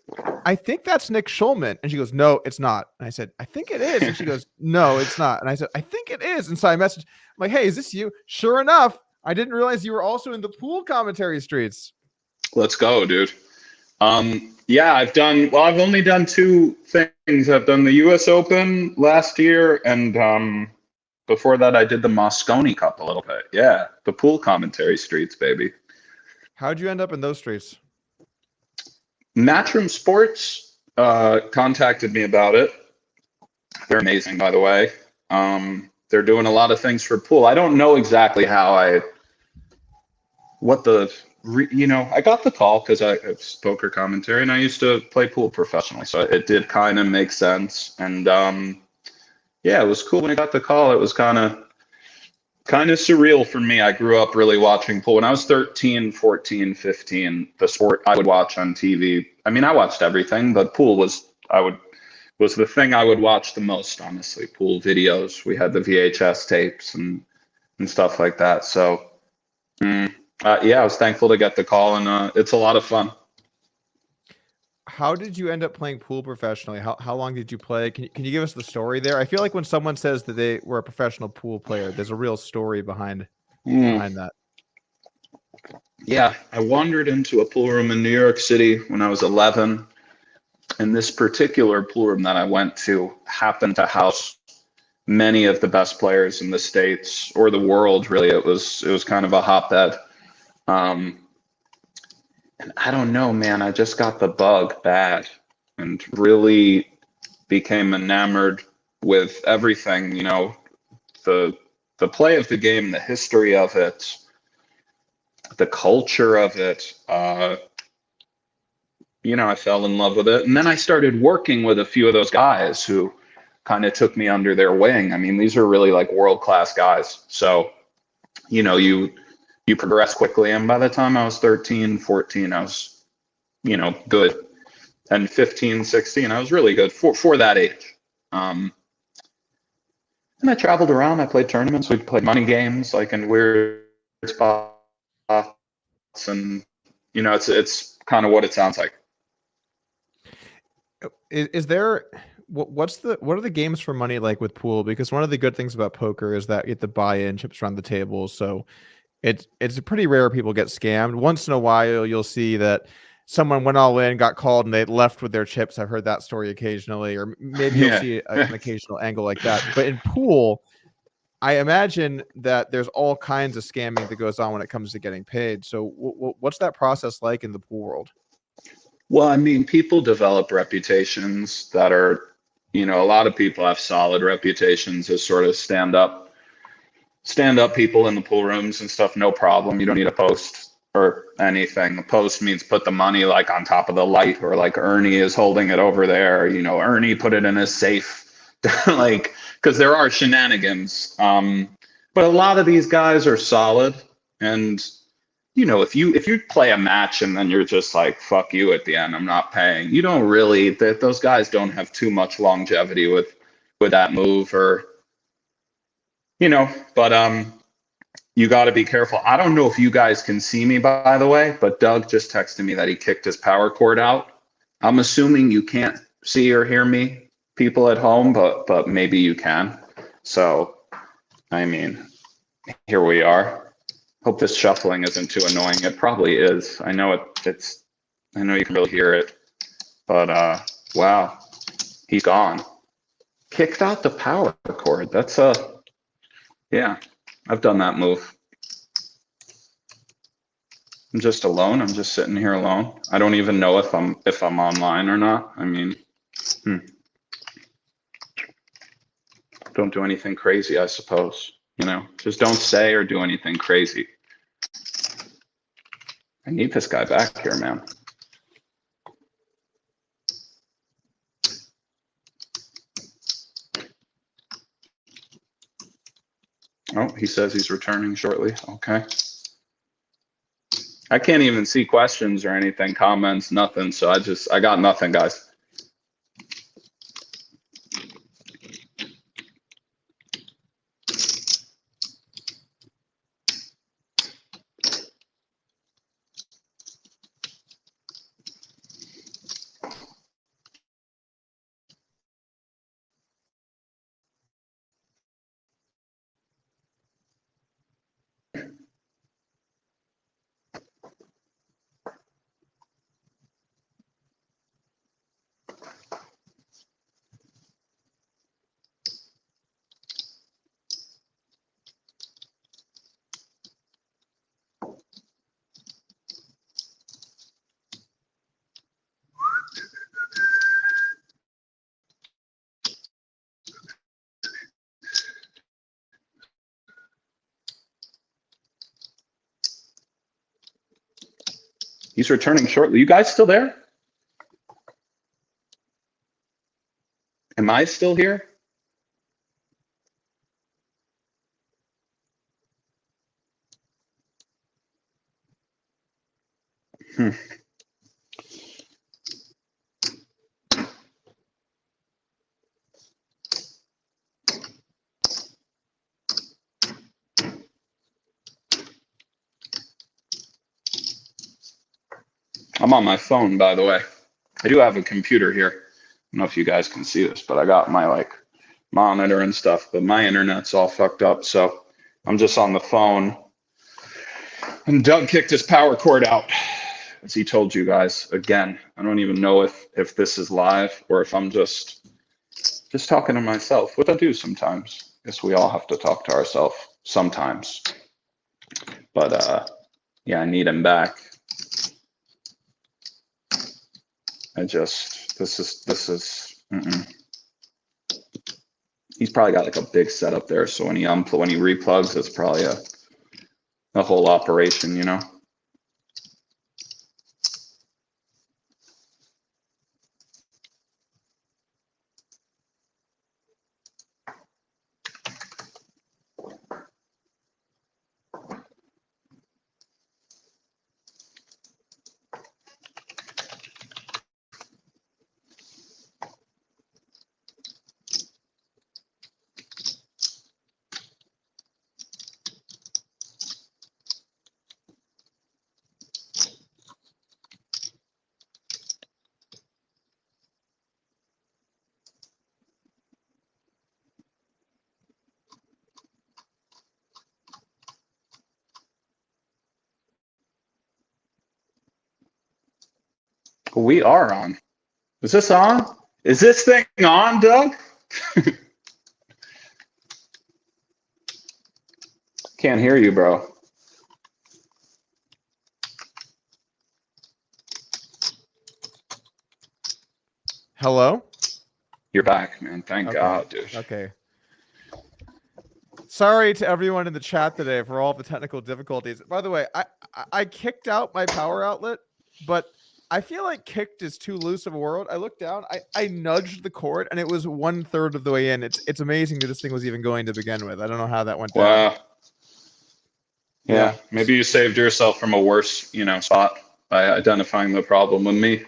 Speaker 1: that's Nick Schulman. And she goes, no, it's not. And I said, I think it is. And she goes, no, it's not. And I said, I think it is. And so I messaged, I'm like, hey, is this you? Sure enough, I didn't realize you were also in the pool commentary streets.
Speaker 2: Let's go, dude. I've only done 2 things. I've done the US Open last year, and before that, I did the Moscone Cup a little bit. Yeah, the pool commentary streets, baby.
Speaker 1: How'd you end up in those streets?
Speaker 2: Matchroom Sports contacted me about it. They're amazing, by the way. They're doing a lot of things for pool. I don't know exactly I got the call because it's poker commentary and I used to play pool professionally. So it did kind of make sense. And yeah, it was cool when I got the call. It was kind of surreal for me. I grew up really watching pool. When I was 13, 14, 15, the sport I would watch on TV. I mean, I watched everything, but pool was the thing I would watch the most, honestly. Pool videos. We had the VHS tapes and stuff like that. So yeah, I was thankful to get the call, and it's a lot of fun.
Speaker 1: How did you end up playing pool professionally? How long did you play? Can you give us the story there? I feel like when someone says that they were a professional pool player, there's a real story behind that.
Speaker 2: Yeah, I wandered into a pool room in New York City when I was 11, and this particular pool room that I went to happened to house many of the best players in the States or the world. Really, it was kind of a hotbed. And I don't know, man, I just got the bug bad and really became enamored with everything, the play of the game, the history of it, the culture of it. I fell in love with it. And then I started working with a few of those guys who kind of took me under their wing. I mean, these are really like world-class guys. So, you progress quickly. And by the time I was 13, 14, I was, good. And 15, 16, I was really good for that age. And I traveled around. I played tournaments. We played money games, like in weird spots. And, it's kind of what it sounds like.
Speaker 1: Is there what are the games for money like with pool? Because one of the good things about poker is that you get the buy-in, chips around the table. So it's pretty rare people get scammed. Once in a while, you'll see that someone went all in, got called, and they left with their chips. I've heard that story occasionally, or maybe you'll see an occasional angle like that. But in pool, I imagine that there's all kinds of scamming that goes on when it comes to getting paid. So what's that process like in the pool world?
Speaker 2: Well, I mean, people develop reputations that are, a lot of people have solid reputations as sort of stand up people in the pool rooms and stuff. No problem. You don't need a post or anything. A post means put the money like on top of the light, or like Ernie is holding it over there. Ernie put it in his safe, like, because there are shenanigans. But a lot of these guys are solid, and if you play a match and then you're just like, fuck you at the end, I'm not paying. You don't really, those guys don't have too much longevity with that move, or, but you got to be careful. I don't know if you guys can see me, by the way, but Doug just texted me that he kicked his power cord out. I'm assuming you can't see or hear me, people at home, but maybe you can. So, I mean, here we are. Hope this shuffling isn't too annoying. It probably is. I know I know you can really hear it, but wow, he's gone. Kicked out the power cord. That's yeah, I've done that move. I'm just alone. I'm just sitting here alone. I don't even know if I'm online or not. I mean, don't do anything crazy, I suppose. Just don't say or do anything crazy. I need this guy back here, man. Oh, he says he's returning shortly. Okay. I can't even see questions or anything, comments, nothing. So I got nothing, guys.
Speaker 3: He's returning shortly. You guys still there? Am I still here? I'm on my phone, by the way. I do have a computer here. I don't know if you guys can see this, but I got my like monitor and stuff, but my internet's all fucked up. So I'm just on the phone. And Doug kicked his power cord out, as he told you guys. Again, I don't even know if this is live or if I'm just talking to myself, what I do sometimes. I guess we all have to talk to ourselves sometimes. But yeah, I need him back. This is he's probably got like a big setup there. So when he replugs, it's probably a whole operation, you know? We are on. Is this on? Is this thing on, Doug? Can't hear you, bro.
Speaker 1: Hello?
Speaker 3: You're back, man. Thank
Speaker 1: Okay.
Speaker 3: God, dude.
Speaker 1: Okay. Sorry to everyone in the chat today for all the technical difficulties. By the way, I kicked out my power outlet, but I feel like kicked is too loose of a word. I looked down, I nudged the cord, and it was 1/3 of the way in. It's amazing that this thing was even going to begin with. I don't know how that went down.
Speaker 3: Wow. Yeah, maybe you saved yourself from a worse, spot by identifying the problem with me,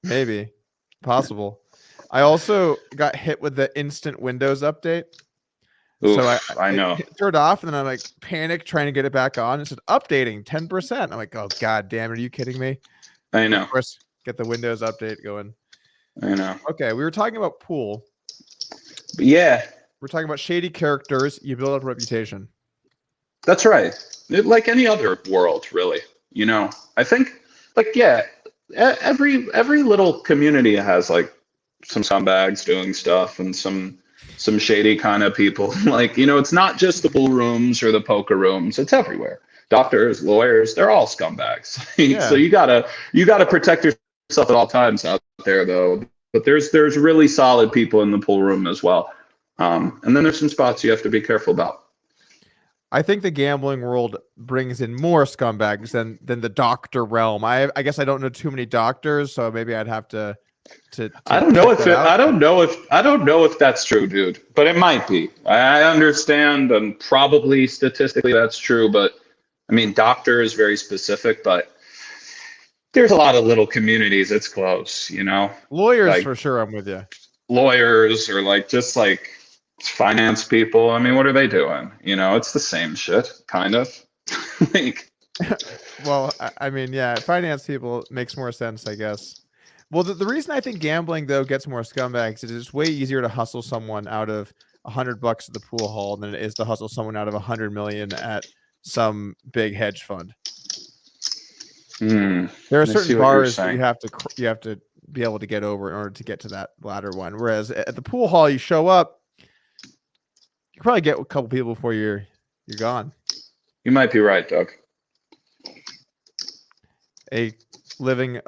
Speaker 1: Maybe. Possible. I also got hit with the instant Windows update.
Speaker 3: Oof,
Speaker 1: So
Speaker 3: I know.
Speaker 1: It turned off, and then I'm like panicked trying to get it back on. It said updating 10%. I'm like, oh god damn, are you kidding me?
Speaker 3: I know.
Speaker 1: Of course, get the Windows update going.
Speaker 3: I know.
Speaker 1: Okay, we were talking about pool.
Speaker 3: But yeah.
Speaker 1: We're talking about shady characters. You build up a reputation.
Speaker 3: That's right. Like any other world, really. I think, every little community has like some scumbags doing stuff and some shady kind of people. It's not just the pool rooms or the poker rooms. It's everywhere. Doctors, lawyers, they're all scumbags.
Speaker 1: Yeah.
Speaker 3: So you gotta protect yourself at all times out there, though. But there's really solid people in the pool room as well. And then there's some spots you have to be careful about.
Speaker 1: I think the gambling world brings in more scumbags than the doctor realm. I guess I don't know too many doctors, so maybe I'd have to
Speaker 3: I don't know if that's true, dude. But it might be. I understand, and probably statistically that's true. But I mean, doctor is very specific. But there's a lot of little communities. It's close,
Speaker 1: Lawyers for sure. I'm with you.
Speaker 3: Lawyers or just finance people. I mean, what are they doing? It's the same shit, kind of.
Speaker 1: Well, I mean, yeah, finance people makes more sense, I guess. Well, the reason I think gambling though gets more scumbags is it's way easier to hustle someone out of $100 at the pool hall than it is to hustle someone out of 100 million at some big hedge fund. There are certain bars that you have to be able to get over in order to get to that latter one. Whereas at the pool hall, you show up, you probably get a couple people before you're gone.
Speaker 3: You might be right, Doug.
Speaker 1: Living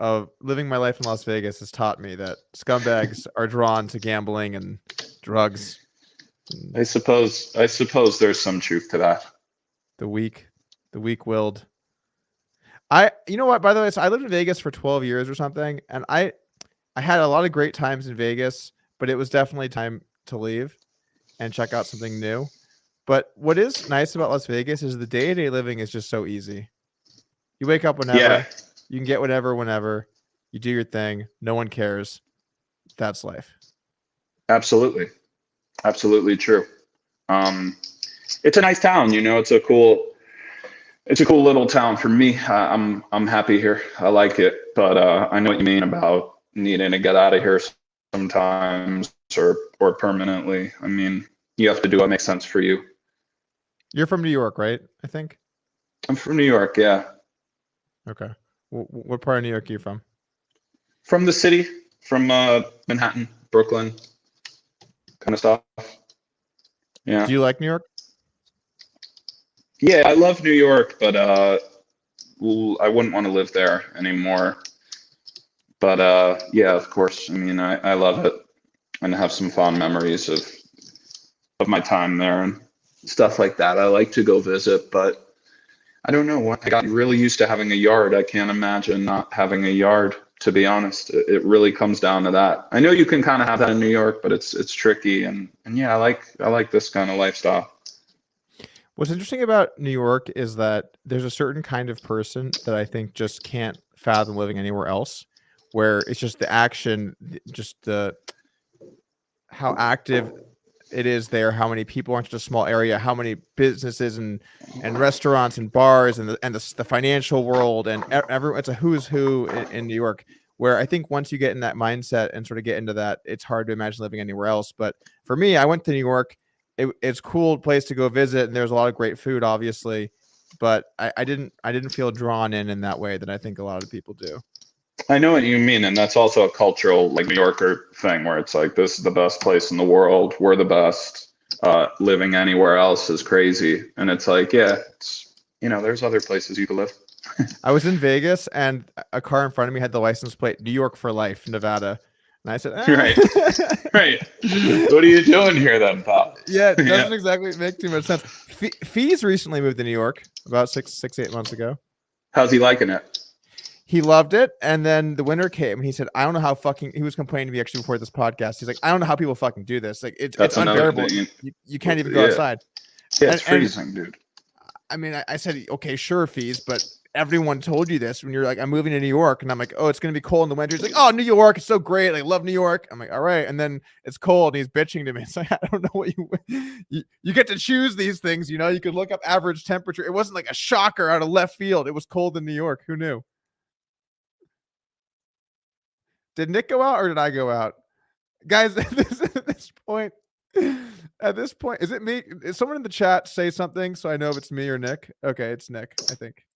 Speaker 1: my life in Las Vegas has taught me that scumbags are drawn to gambling and drugs.
Speaker 3: I suppose there's some truth to that.
Speaker 1: The weak-willed. You know what, by the way, so I lived in Vegas for 12 years or something, and I had a lot of great times in Vegas, but it was definitely time to leave and check out something new. But what is nice about Las Vegas is the day-to-day living is just so easy. You wake up whenever,
Speaker 3: Yeah,
Speaker 1: you can get whatever whenever, you do your thing, no one cares. That's life.
Speaker 3: absolutely. Absolutely true. It's a nice town, it's a cool little town for me. I'm happy here. I like it, but I know what you mean about needing to get out of here sometimes or permanently. I mean, you have to do what makes sense for you.
Speaker 1: You're from New York, right? I think.
Speaker 3: I'm from New York, yeah.
Speaker 1: Okay. What part of New York are you from?
Speaker 3: From the city, from Manhattan, Brooklyn, kind of stuff. Yeah.
Speaker 1: Do you like New York?
Speaker 3: Yeah, I love New York, but I wouldn't want to live there anymore. But yeah, of course. I mean, I love it and have some fond memories of my time there and stuff like that. I like to go visit, but I don't know. I got really used to having a yard. I can't imagine not having a yard, to be honest. It really comes down to that. I know you can kind of have that in New York, but it's tricky. And yeah, I like this kind of lifestyle.
Speaker 1: What's interesting about New York is that there's a certain kind of person that I think just can't fathom living anywhere else, where it's just the action, just how active it is there, how many people are in such a small area, how many businesses and restaurants and bars and the financial world and everyone. It's a who's who in New York, where I think once you get in that mindset and sort of get into that, it's hard to imagine living anywhere else. But for me, I went to New York. It's a cool place to go visit, and there's a lot of great food, obviously, but I didn't feel drawn in that way that I think a lot of people do.
Speaker 3: I know what you mean, and that's also a cultural, like, New Yorker thing where it's like, this is the best place in the world. We're the best. Living anywhere else is crazy. And it's like, yeah, there's other places you could live.
Speaker 1: I was in Vegas, and a car in front of me had the license plate New York for life, Nevada. And I said,
Speaker 3: Right. What are you doing here then, pal?
Speaker 1: Yeah, it doesn't exactly make too much sense. Fees recently moved to New York about 8 months ago.
Speaker 3: How's he liking it?
Speaker 1: He loved it. And then the winter came and he said, I don't know how he was complaining to me actually before this podcast. He's like, I don't know how people fucking do this. Like, it's unbearable. You can't even go outside.
Speaker 3: Yeah, it's freezing, dude.
Speaker 1: I mean, I said, okay, sure, fees, but everyone told you this when you're like, I'm moving to New York. And I'm like, oh, it's going to be cold in the winter. He's like, oh, New York, it's so great. I love New York. I'm like, all right. And then it's cold and he's bitching to me. It's like, I don't know what you get to choose these things. You could look up average temperature. It wasn't like a shocker out of left field. It was cold in New York. Who knew? Did Nick go out or did I go out? Guys, at this point, is it me? Is someone in the chat say something so I know if it's me or Nick? Okay, it's Nick, I think.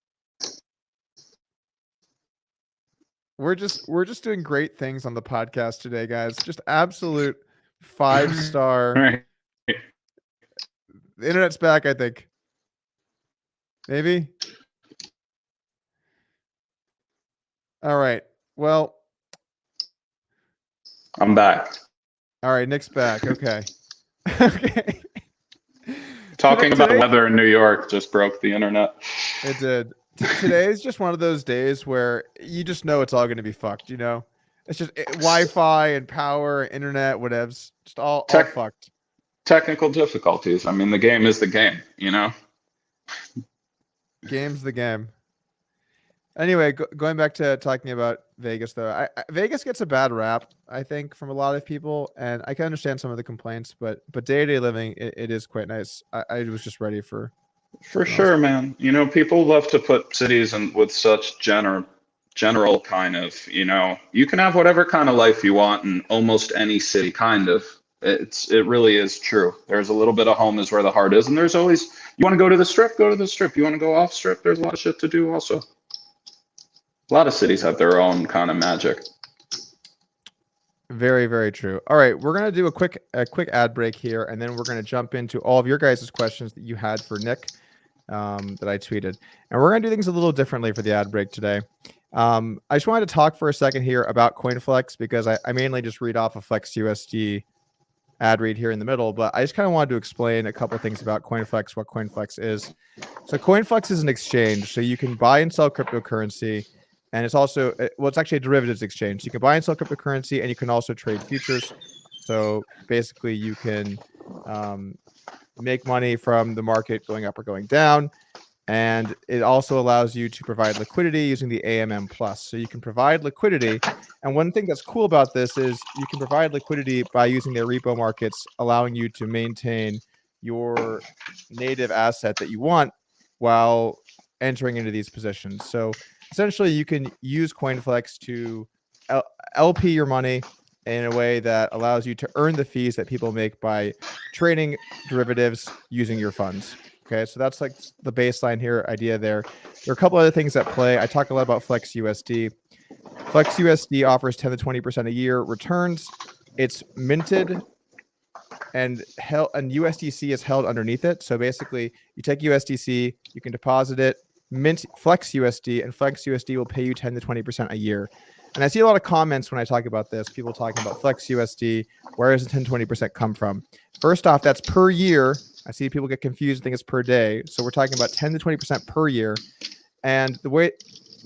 Speaker 1: We're just doing great things on the podcast today, guys. Just absolute 5-star.
Speaker 3: Right.
Speaker 1: The internet's back, I think. Maybe. All right. Well,
Speaker 3: I'm back.
Speaker 1: All right, Nick's back. Okay. Okay.
Speaker 3: Talking about the weather in New York just broke the internet.
Speaker 1: It did. Today is just one of those days where you just know it's all going to be fucked. It's just Wi-Fi and power, internet, whatevs, just all fucked.
Speaker 3: Technical difficulties. I mean, the game is the game.
Speaker 1: Game's the game. Anyway, going back to talking about Vegas, though, Vegas gets a bad rap, I think, from a lot of people, and I can understand some of the complaints, but day-to-day living, it is quite nice. I was just ready for
Speaker 3: sure, man. People love to put cities with such general kind of, you can have whatever kind of life you want in almost any city, kind of. It really is true. There's a little bit of home is where the heart is, and there's always, you want to go to the strip, go to the strip. You want to go off strip, there's a lot of shit to do also. A lot of cities have their own kind of magic.
Speaker 1: Very, very true. All right, we're gonna do a quick ad break here, and then we're gonna jump into all of your guys' questions that you had for Nick, that I tweeted, and we're gonna do things a little differently for the ad break today. I just wanted to talk for a second here about CoinFLEX because I mainly just read off of flexUSD ad read here in the middle, but I just kind of wanted to explain a couple of things about CoinFLEX, what CoinFLEX is. So CoinFLEX is an exchange. So you can buy and sell cryptocurrency. And it's also, well, it's actually a derivatives exchange. So you can buy and sell cryptocurrency, and you can also trade futures. So basically you can make money from the market going up or going down. And it also allows you to provide liquidity using the AMM Plus. So you can provide liquidity. And one thing that's cool about this is you can provide liquidity by using their repo markets, allowing you to maintain your native asset that you want while entering into these positions. So essentially, you can use CoinFLEX to LP your money in a way that allows you to earn the fees that people make by trading derivatives using your funds. Okay, so that's like the baseline here idea there. There are a couple other things at play. I talk a lot about flexUSD. FlexUSD offers 10 to 20% a year returns. It's minted and USDC is held underneath it. So basically, you take USDC, you can deposit it, mint FlexUSD, and FlexUSD will pay you 10 to 20% a year. And I see a lot of comments when I talk about this, people talking about FlexUSD. Where does the 10 to 20% come from? First off, that's per year. I see people get confused and think it's per day. So we're talking about 10 to 20% per year. And the way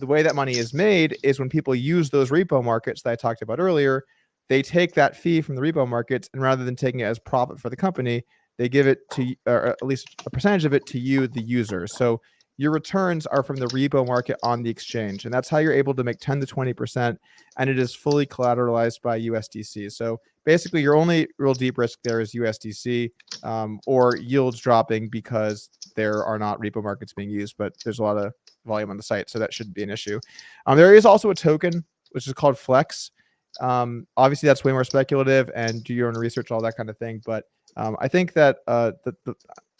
Speaker 1: that money is made is when people use those repo markets that I talked about earlier, they take that fee from the repo markets, and rather than taking it as profit for the company, they give it to, or at least a percentage of it to you, the user. So your returns are from the repo market on the exchange. And that's how you're able to make 10 to 20%. And it is fully collateralized by USDC. So basically, your only real deep risk there is USDC or yields dropping because there are not repo markets being used, but there's a lot of volume on the site, so that shouldn't be an issue. There is also a token, which is called Flex. Obviously, that's way more speculative and do your own research, all that kind of thing. But I think that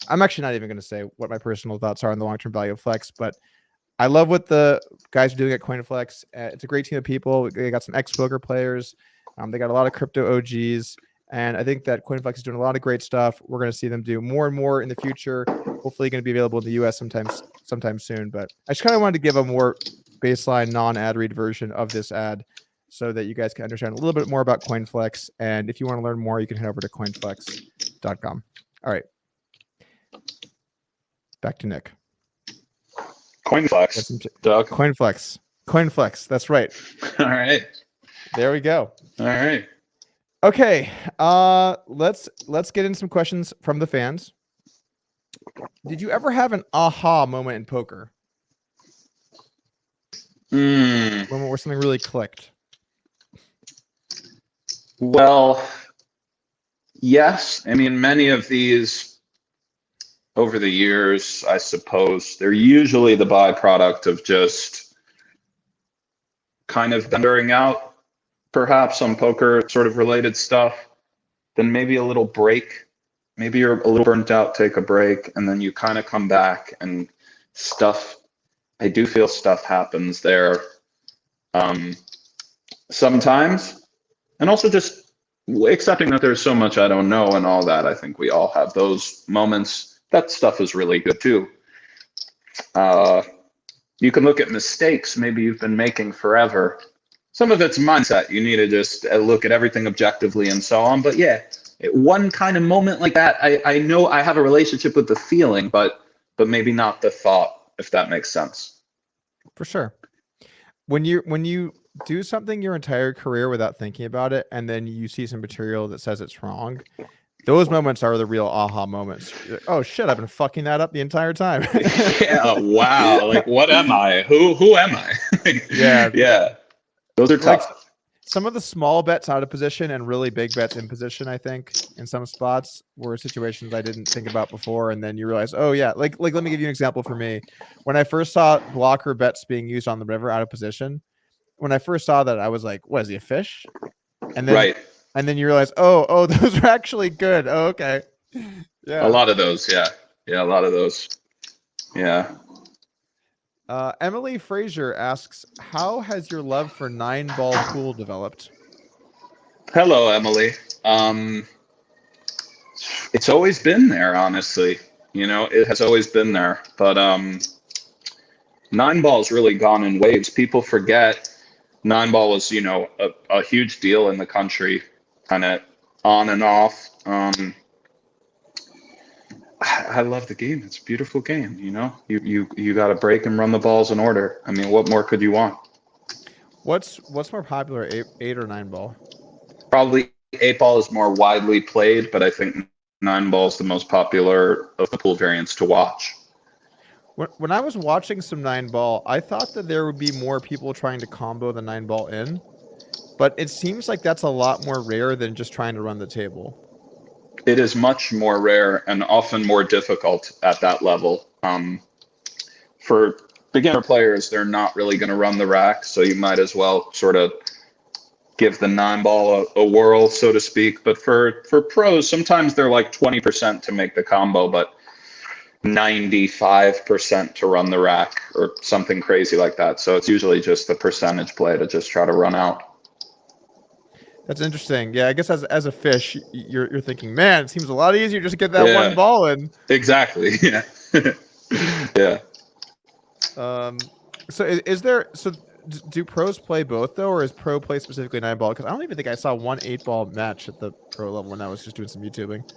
Speaker 1: I'm actually not even going to say what my personal thoughts are on the long-term value of Flex, but I love what the guys are doing at CoinFLEX. It's a great team of people. They got some ex-poker players. They got a lot of crypto OGs. And I think that CoinFLEX is doing a lot of great stuff. We're going to see them do more and more in the future. Hopefully going to be available in the US sometime soon. But I just kind of wanted to give a more baseline non-ad read version of this ad so that you guys can understand a little bit more about CoinFLEX. And if you want to learn more, you can head over to coinflex.com. All right. Back to Nick.
Speaker 3: CoinFLEX, Doug.
Speaker 1: CoinFLEX. That's right.
Speaker 2: All right.
Speaker 1: There we go.
Speaker 2: All right.
Speaker 1: Okay. Let's get in some questions from the fans. Did you ever have an aha moment in poker? Moment where something really clicked?
Speaker 2: Well, yes. I mean, many of these over the years, I suppose, they're usually the byproduct of just kind of venturing out, perhaps on poker sort of related stuff, then maybe a little break. Maybe you're a little burnt out, take a break, and then you kind of come back and stuff. I do feel stuff happens there sometimes. And also just accepting that there's so much I don't know and all that. I think we all have those moments. That stuff is really good too. You can look at mistakes maybe you've been making forever. Some of it's mindset. You need to just look at everything objectively and so on. But yeah, one kind of moment like that, I know I have a relationship with the feeling, but maybe not the thought, if that makes sense.
Speaker 1: For sure. When you do something your entire career without thinking about it, and then you see some material that says it's wrong, those moments are the real aha moments. Oh shit, I've been fucking that up the entire time.
Speaker 2: Yeah, wow. Like, what am I? Who am I? Yeah. Those are tough.
Speaker 1: Like, some of the small bets out of position and really big bets in position, I think, in some spots were situations I didn't think about before. And then you realize, oh yeah, like let me give you an example for me. When I first saw blocker bets being used on the river out of position, when I first saw that, I was like, what is he, a fish? And then,
Speaker 2: right.
Speaker 1: And then you realize, oh, those are actually good. Oh, okay. Yeah.
Speaker 2: A lot of those. Yeah. Yeah. A lot of those. Yeah.
Speaker 1: Emily Frazier asks, how has your love for 9-ball pool developed?
Speaker 2: Hello, Emily. It's always been there, honestly. You know, it has always been there. But 9-ball's really gone in waves. People forget 9-ball was, you know, a huge deal in the country, kind of on and off
Speaker 3: I love the game. It's a beautiful game. You know, you got to break and run the balls in order. I mean, what more could you want?
Speaker 1: What's more popular, eight or 9 ball?
Speaker 3: Probably 8 ball is more widely played, but I think 9 ball is the most popular of the pool variants to watch.
Speaker 1: When I was watching some 9 ball, I thought that there would be more people trying to combo the 9 ball in, but it seems like that's a lot more rare than just trying to run the table.
Speaker 3: It is much more rare and often more difficult at that level. For beginner players, they're not really going to run the rack, so you might as well sort of give the 9 ball a whirl, so to speak. But for pros, sometimes they're like 20% to make the combo, but 95% to run the rack or something crazy like that. So it's usually just the percentage play to just try to run out.
Speaker 1: That's interesting. Yeah, I guess as a fish, you're thinking, man, it seems a lot easier just to get that 1 ball in.
Speaker 3: Exactly. Yeah. Yeah.
Speaker 1: So is there? So do pros play both though, or is pro play specifically 9 ball? Because I don't even think I saw one 8 ball match at the pro level when I was just doing some YouTubing.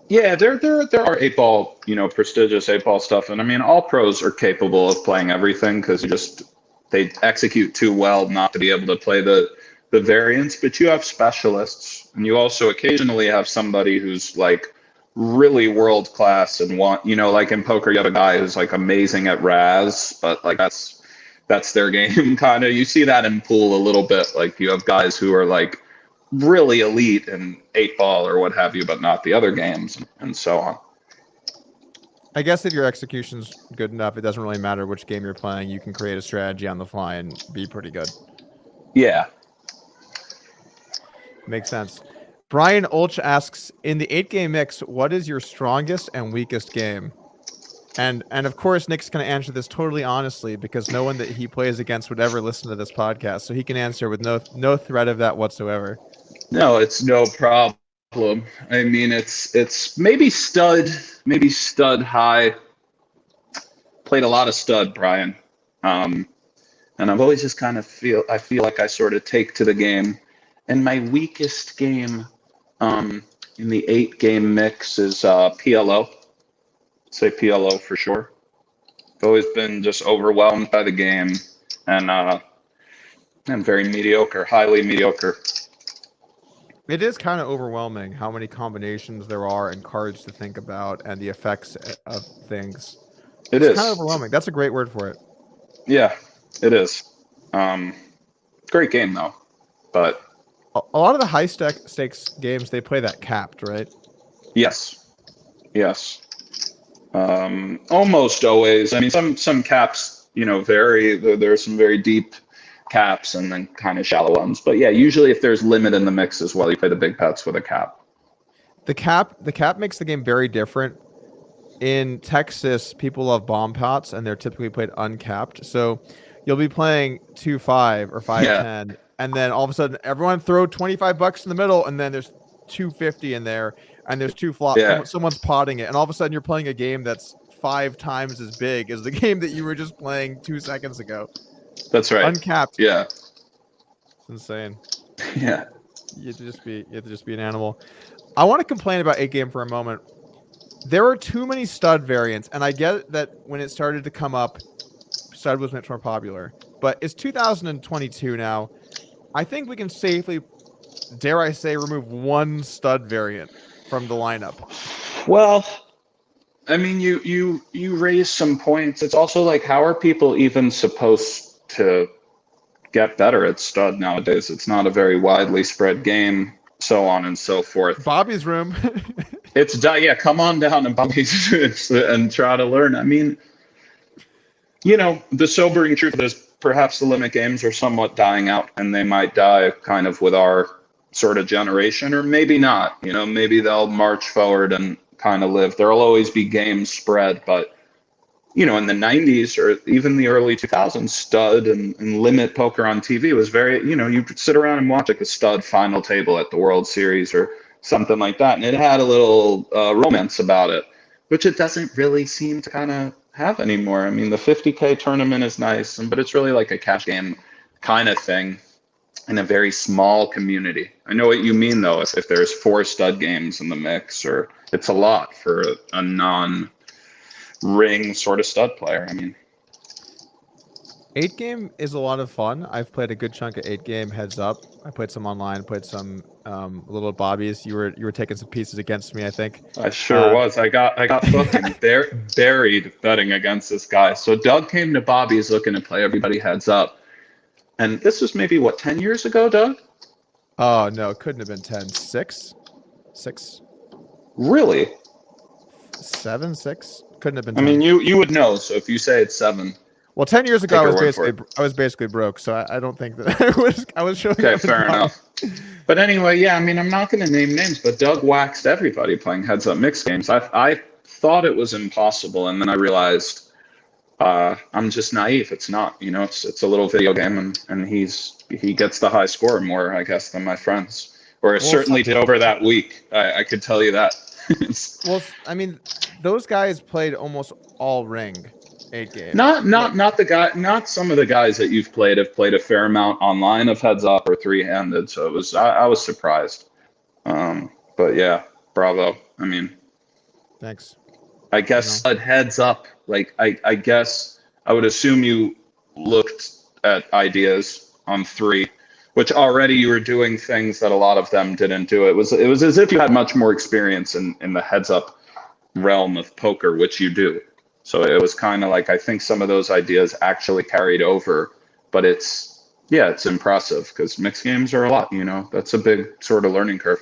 Speaker 3: Yeah, there are 8 ball, prestigious 8 ball stuff, and I mean all pros are capable of playing everything because they execute too well not to be able to play the variants. But you have specialists, and you also occasionally have somebody who's like really world class and like in poker you have a guy who's like amazing at Raz, but like that's their game kind of. You see that in pool a little bit, like you have guys who are like really elite in 8 ball or what have you, but not the other games and so on.
Speaker 1: I guess if your execution's good enough, it doesn't really matter which game you're playing. You can create a strategy on the fly and be pretty good.
Speaker 3: Yeah.
Speaker 1: Makes sense. Brian Ulch asks, in the 8-game mix, what is your strongest and weakest game? And of course, Nick's going to answer this totally honestly because no one that he plays against would ever listen to this podcast. So he can answer with no threat of that whatsoever.
Speaker 3: No, it's no problem. I mean, it's maybe stud high. Played a lot of stud, Brian. And I've always just kind of feel like I sort of take to the game. And my weakest game in the 8-game mix is PLO. I'd say PLO for sure. I've always been just overwhelmed by the game and very mediocre, highly mediocre.
Speaker 1: It is kind of overwhelming how many combinations there are and cards to think about and the effects of things. It's kind of overwhelming. That's a great word for it.
Speaker 3: Yeah, it is. Great game though, but
Speaker 1: a lot of the high stakes games, they play that capped, right?
Speaker 3: Yes. Almost always. I mean, some caps, vary. There are some very deep caps and then kind of shallow ones. But yeah, usually if there's limit in the mix as well, you play the big bets with a cap.
Speaker 1: The cap makes the game very different. In Texas, people love bomb pots, and they're typically played uncapped. So you'll be playing 2-5 or 5-10, and then all of a sudden, everyone throw $25 in the middle, and then there's 250 in there, and there's 2 flops.
Speaker 3: Yeah.
Speaker 1: Someone's potting it, and all of a sudden, you're playing a game that's 5 times as big as the game that you were just playing 2 seconds ago.
Speaker 3: That's right.
Speaker 1: Uncapped.
Speaker 3: Yeah.
Speaker 1: It's insane.
Speaker 3: Yeah.
Speaker 1: You have to just be an animal. I want to complain about 8-game for a moment. There are too many stud variants, and I get that when it started to come up, stud was much more popular. But it's 2022 now. I think we can safely, dare I say, remove one stud variant from the lineup.
Speaker 3: Well, I mean, you raise some points. It's also like, how are people even supposed to get better at stud nowadays? It's not a very widely spread game, so on and so forth.
Speaker 1: Bobby's room.
Speaker 3: Come on down to Bobby's and try to learn. I mean, the sobering truth is perhaps the limit games are somewhat dying out, and they might die kind of with our sort of generation, or maybe not. Maybe they'll march forward and kind of live. There'll always be games spread, but in the 90s or even the early 2000s, stud and limit poker on TV was very, you could sit around and watch like a stud final table at the World Series or something like that, and it had a little romance about it, which it doesn't really seem to kind of have anymore. I mean, the 50K tournament is nice, but it's really like a cash game kind of thing. in a very small community. I know what you mean though. If there's 4 stud games in the mix, or it's a lot for a non-ring sort of stud player. I mean,
Speaker 1: 8 game is a lot of fun. I've played a good chunk of 8 game heads up. I played some online, played some little bobbies. You were taking some pieces against me, I think.
Speaker 3: I sure was. I got fucking buried betting against this guy. So Doug came to Bobby's looking to play everybody heads up. And this was maybe, what, 10 years ago, Doug?
Speaker 1: Oh, no, it couldn't have been 10. 6?
Speaker 3: Really?
Speaker 1: 7, 6? Couldn't have been
Speaker 3: 10. I mean, you would know. So if you say it's 7.
Speaker 1: Well, 10 years ago, I was basically broke. So I don't think that I was showing.
Speaker 3: Okay, fair enough. But anyway, yeah, I mean, I'm not going to name names, but Doug waxed everybody playing heads up mixed games. I thought it was impossible. And then I realized I'm just naive. It's not, it's a little video game, and he gets the high score more, I guess, than my friends, or certainly did over that week. I could tell you that.
Speaker 1: Well, I mean, those guys played almost all ring 8 game.
Speaker 3: Not some of the guys that you've played have played a fair amount online of heads up or 3-handed. So it was, I was surprised. But yeah, bravo. I mean,
Speaker 1: thanks.
Speaker 3: I guess heads up. Like I guess I would assume you looked at ideas on 3, which already you were doing things that a lot of them didn't do. It was as if you had much more experience in the heads up realm of poker, which you do. So it was kind of like, I think some of those ideas actually carried over, but it's impressive because mixed games are a lot, that's a big sort of learning curve.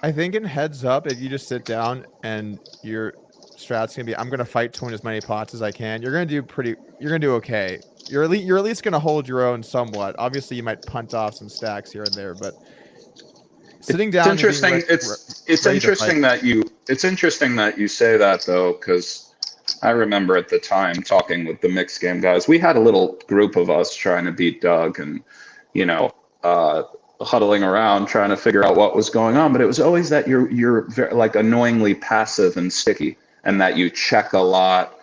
Speaker 1: I think in heads up, if you just sit down and your strat's gonna be, I'm gonna fight to win as many pots as I can, you're gonna do okay. You're at least gonna hold your own somewhat. Obviously you might punt off some stacks here and there, but sitting down.
Speaker 3: It's interesting. It's interesting that you say that though, because I remember at the time talking with the mixed game guys. We had a little group of us trying to beat Doug, and huddling around trying to figure out what was going on. But it was always that you're very, like, annoyingly passive and sticky, and that you check a lot.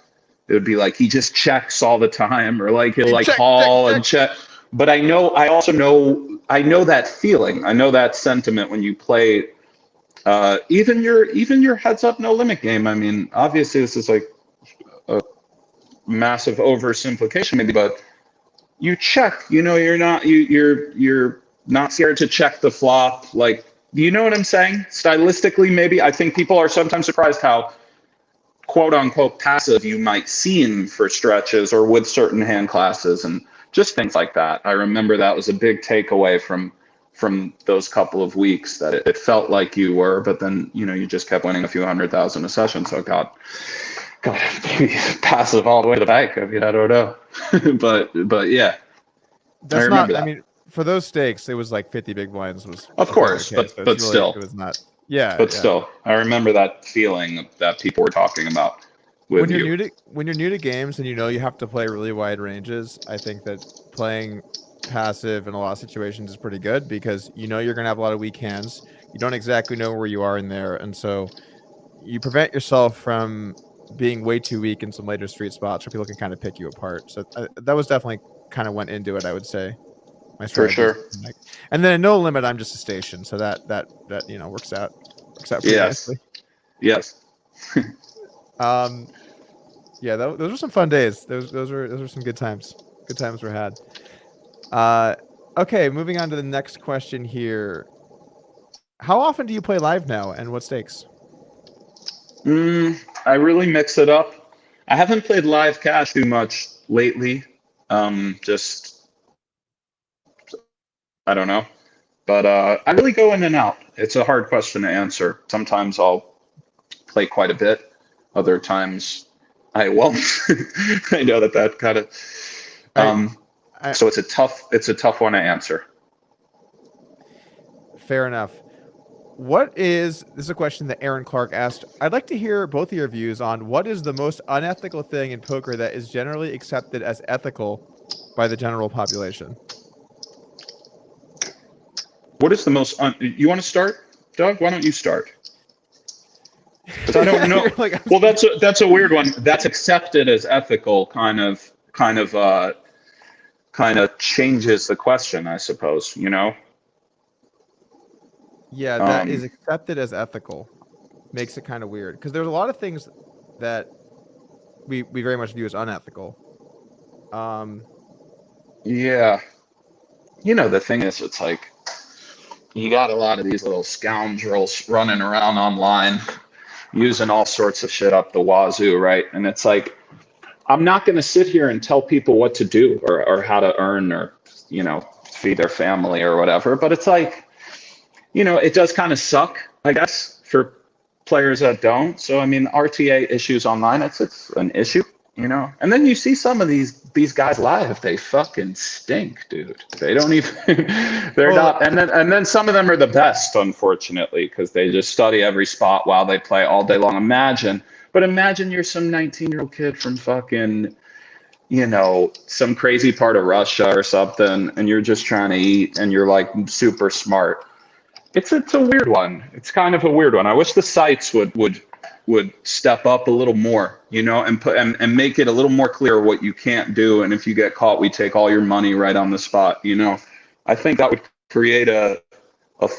Speaker 3: It would be like he just checks all the time, or like he'll like call and check. But I know that feeling. I know that sentiment when you play even your heads up no limit game. I mean, obviously this is like a massive oversimplification maybe, but you check, you're not scared to check the flop. Like, you know what I'm saying? Stylistically, maybe. I think people are sometimes surprised how quote unquote passive you might seem for stretches or with certain hand classes and just things like that. I remember that was a big takeaway from those couple of weeks, that it felt like you were, but then, you just kept winning a few 100,000 a session. So God, maybe passive all the way to the bank. I mean, I don't know. but yeah.
Speaker 1: That's not, that. I mean, for those stakes, it was like 50 big blinds was.
Speaker 3: Of course, but really, still.
Speaker 1: It was not. Yeah.
Speaker 3: But still, I remember that feeling that people were talking about with you.
Speaker 1: When you're new to games and you have to play really wide ranges, I think that playing passive in a lot of situations is pretty good, because you're going to have a lot of weak hands. You don't exactly know where you are in there, and so you prevent yourself from being way too weak in some later street spots where people can kind of pick you apart. So that was definitely kind of went into it, I would say. My
Speaker 3: for sure.
Speaker 1: And then at no limit, I'm just a station, so that works out pretty nicely.
Speaker 3: Yes.
Speaker 1: Yeah, those were some fun days. Those were some good times. Good times were had. Okay, moving on to the next question here. How often do you play live now, and what stakes?
Speaker 3: I really mix it up. I haven't played live cash too much lately. Just I don't know, but I really go in and out. It's a hard question to answer. Sometimes I'll play quite a bit. Other times I won't. I know that kind of. So it's a tough one to answer.
Speaker 1: Fair enough. This is a question that Aaron Clark asked. I'd like to hear both of your views on what is the most unethical thing in poker that is generally accepted as ethical by the general population.
Speaker 3: What is the most you want to start, Doug? Why don't you start? Because I don't know. Well, that's a weird one. That's accepted as ethical, kind of. kind of changes the question, I suppose, you know?
Speaker 1: Yeah, that is accepted as ethical. Makes it kind of weird because there's a lot of things that we very much view as unethical.
Speaker 3: Yeah. You know, the thing is, it's like you got a lot of these little scoundrels running around online using all sorts of shit up the wazoo, right? And it's like, I'm not going to sit here and tell people what to do or how to earn or, you know, feed their family or whatever. But it's like, you know, it does kind of suck, I guess, for players that don't. So, I mean, RTA issues online, it's an issue, you know? And then you see some of these guys live, they fucking stink, dude. They don't even, they're not. And then some of them are the best, unfortunately, because they just study every spot while they play all day long. Imagine you're some 19-year-old kid from fucking, you know, some crazy part of Russia or something, and you're just trying to eat and you're like super smart. It's a weird one. It's kind of a weird one. I wish the sites would step up a little more, you know, and make it a little more clear what you can't do. And if you get caught, we take all your money right on the spot. You know, I think that would create a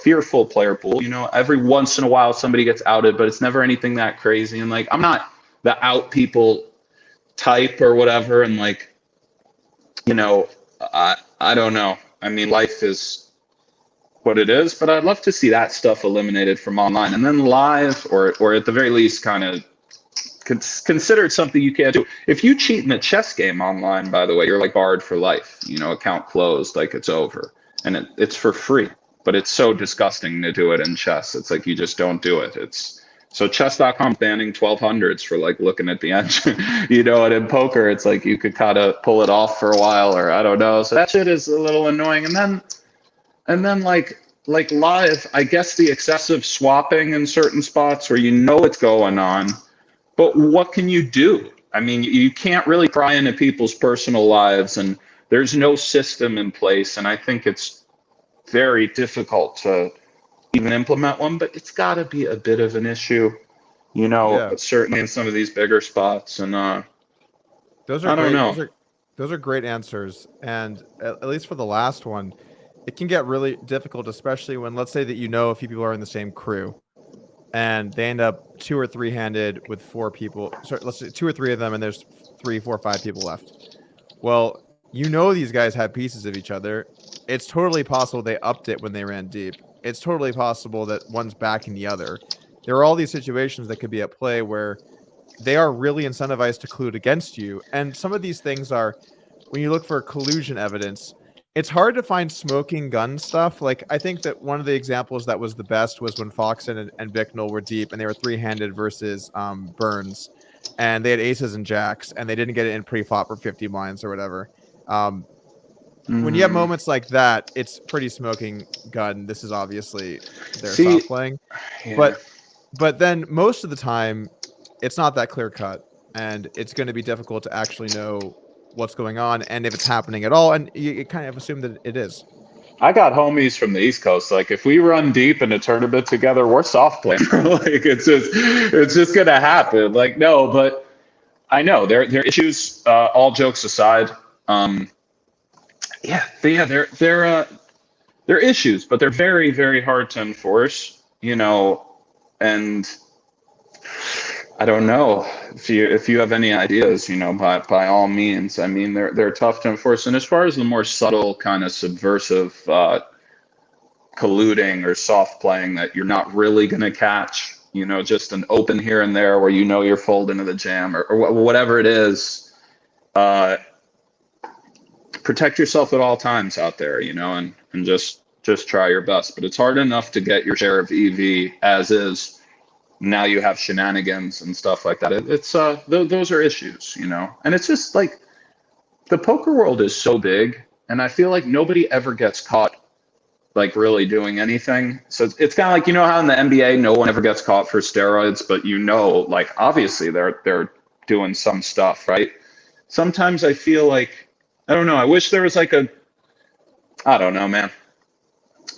Speaker 3: fearful player pool. You know, every once in a while somebody gets outed, but it's never anything that crazy. And like, I'm not the out people type or whatever. And like, you know, I don't know. I mean, life is what it is, but I'd love to see that stuff eliminated from online, and then live, or at the very least kind of considered something you can't do. If you cheat in a chess game online, by the way, you're like barred for life, you know, account closed, like it's over, and it's for free. But it's so disgusting to do it in chess. It's like, you just don't do it. So chess.com banning 1200s for like looking at the engine, you know, and in poker, it's like you could kind of pull it off for a while, or I don't know. So that shit is a little annoying. And then like live, I guess the excessive swapping in certain spots where you know what's going on, but what can you do? I mean, you can't really pry into people's personal lives, and there's no system in place. And I think it's very difficult to even implement one, but it's got to be a bit of an issue, you know, certainly in some of these bigger spots. And
Speaker 1: those are great. Those are great answers. And at least for the last one, it can get really difficult, especially when, let's say that, you know, a few people are in the same crew and they end up 2 or 3 handed with 4 people. Sorry, let's say 2 or 3 of them, and there's 3, 4, 5 people left. Well, you know, these guys have pieces of each other. It's totally possible they upped it when they ran deep. It's totally possible that one's backing the other. There are all these situations that could be at play where they are really incentivized to collude against you. And some of these things are, when you look for collusion evidence, it's hard to find smoking gun stuff. Like, I think that one of the examples that was the best was when Foxen and Bicknell were deep, and they were 3-handed versus Burns, and they had aces and jacks, and they didn't get it in pre-flop for 50 blinds or whatever. When you have moments like that, it's pretty smoking gun. This is obviously their soft playing, but then most of the time, it's not that clear cut, and it's going to be difficult to actually know what's going on and if it's happening at all, and you kind of assume that it is.
Speaker 3: I got homies from the East Coast. Like, if we run deep in a tournament together, we're soft playing. Like, it's just gonna happen. Like, no, but I know there are issues. All jokes aside, they're issues, but they're very, very hard to enforce. You know, and I don't know if you have any ideas, you know, by all means. I mean, they're tough to enforce. And as far as the more subtle kind of subversive colluding or soft playing that you're not really going to catch, you know, just an open here and there where you know you're folding into the jam or whatever it is, protect yourself at all times out there, you know, and just try your best. But it's hard enough to get your share of EV as is. Now you have shenanigans and stuff like that. It's those are issues, you know. And it's just like, the poker world is so big, and I feel like nobody ever gets caught like really doing anything. So it's kind of like, you know how in the NBA no one ever gets caught for steroids, but you know, like, obviously they're doing some stuff, right? Sometimes I feel like, I don't know, I wish there was like I don't know, man.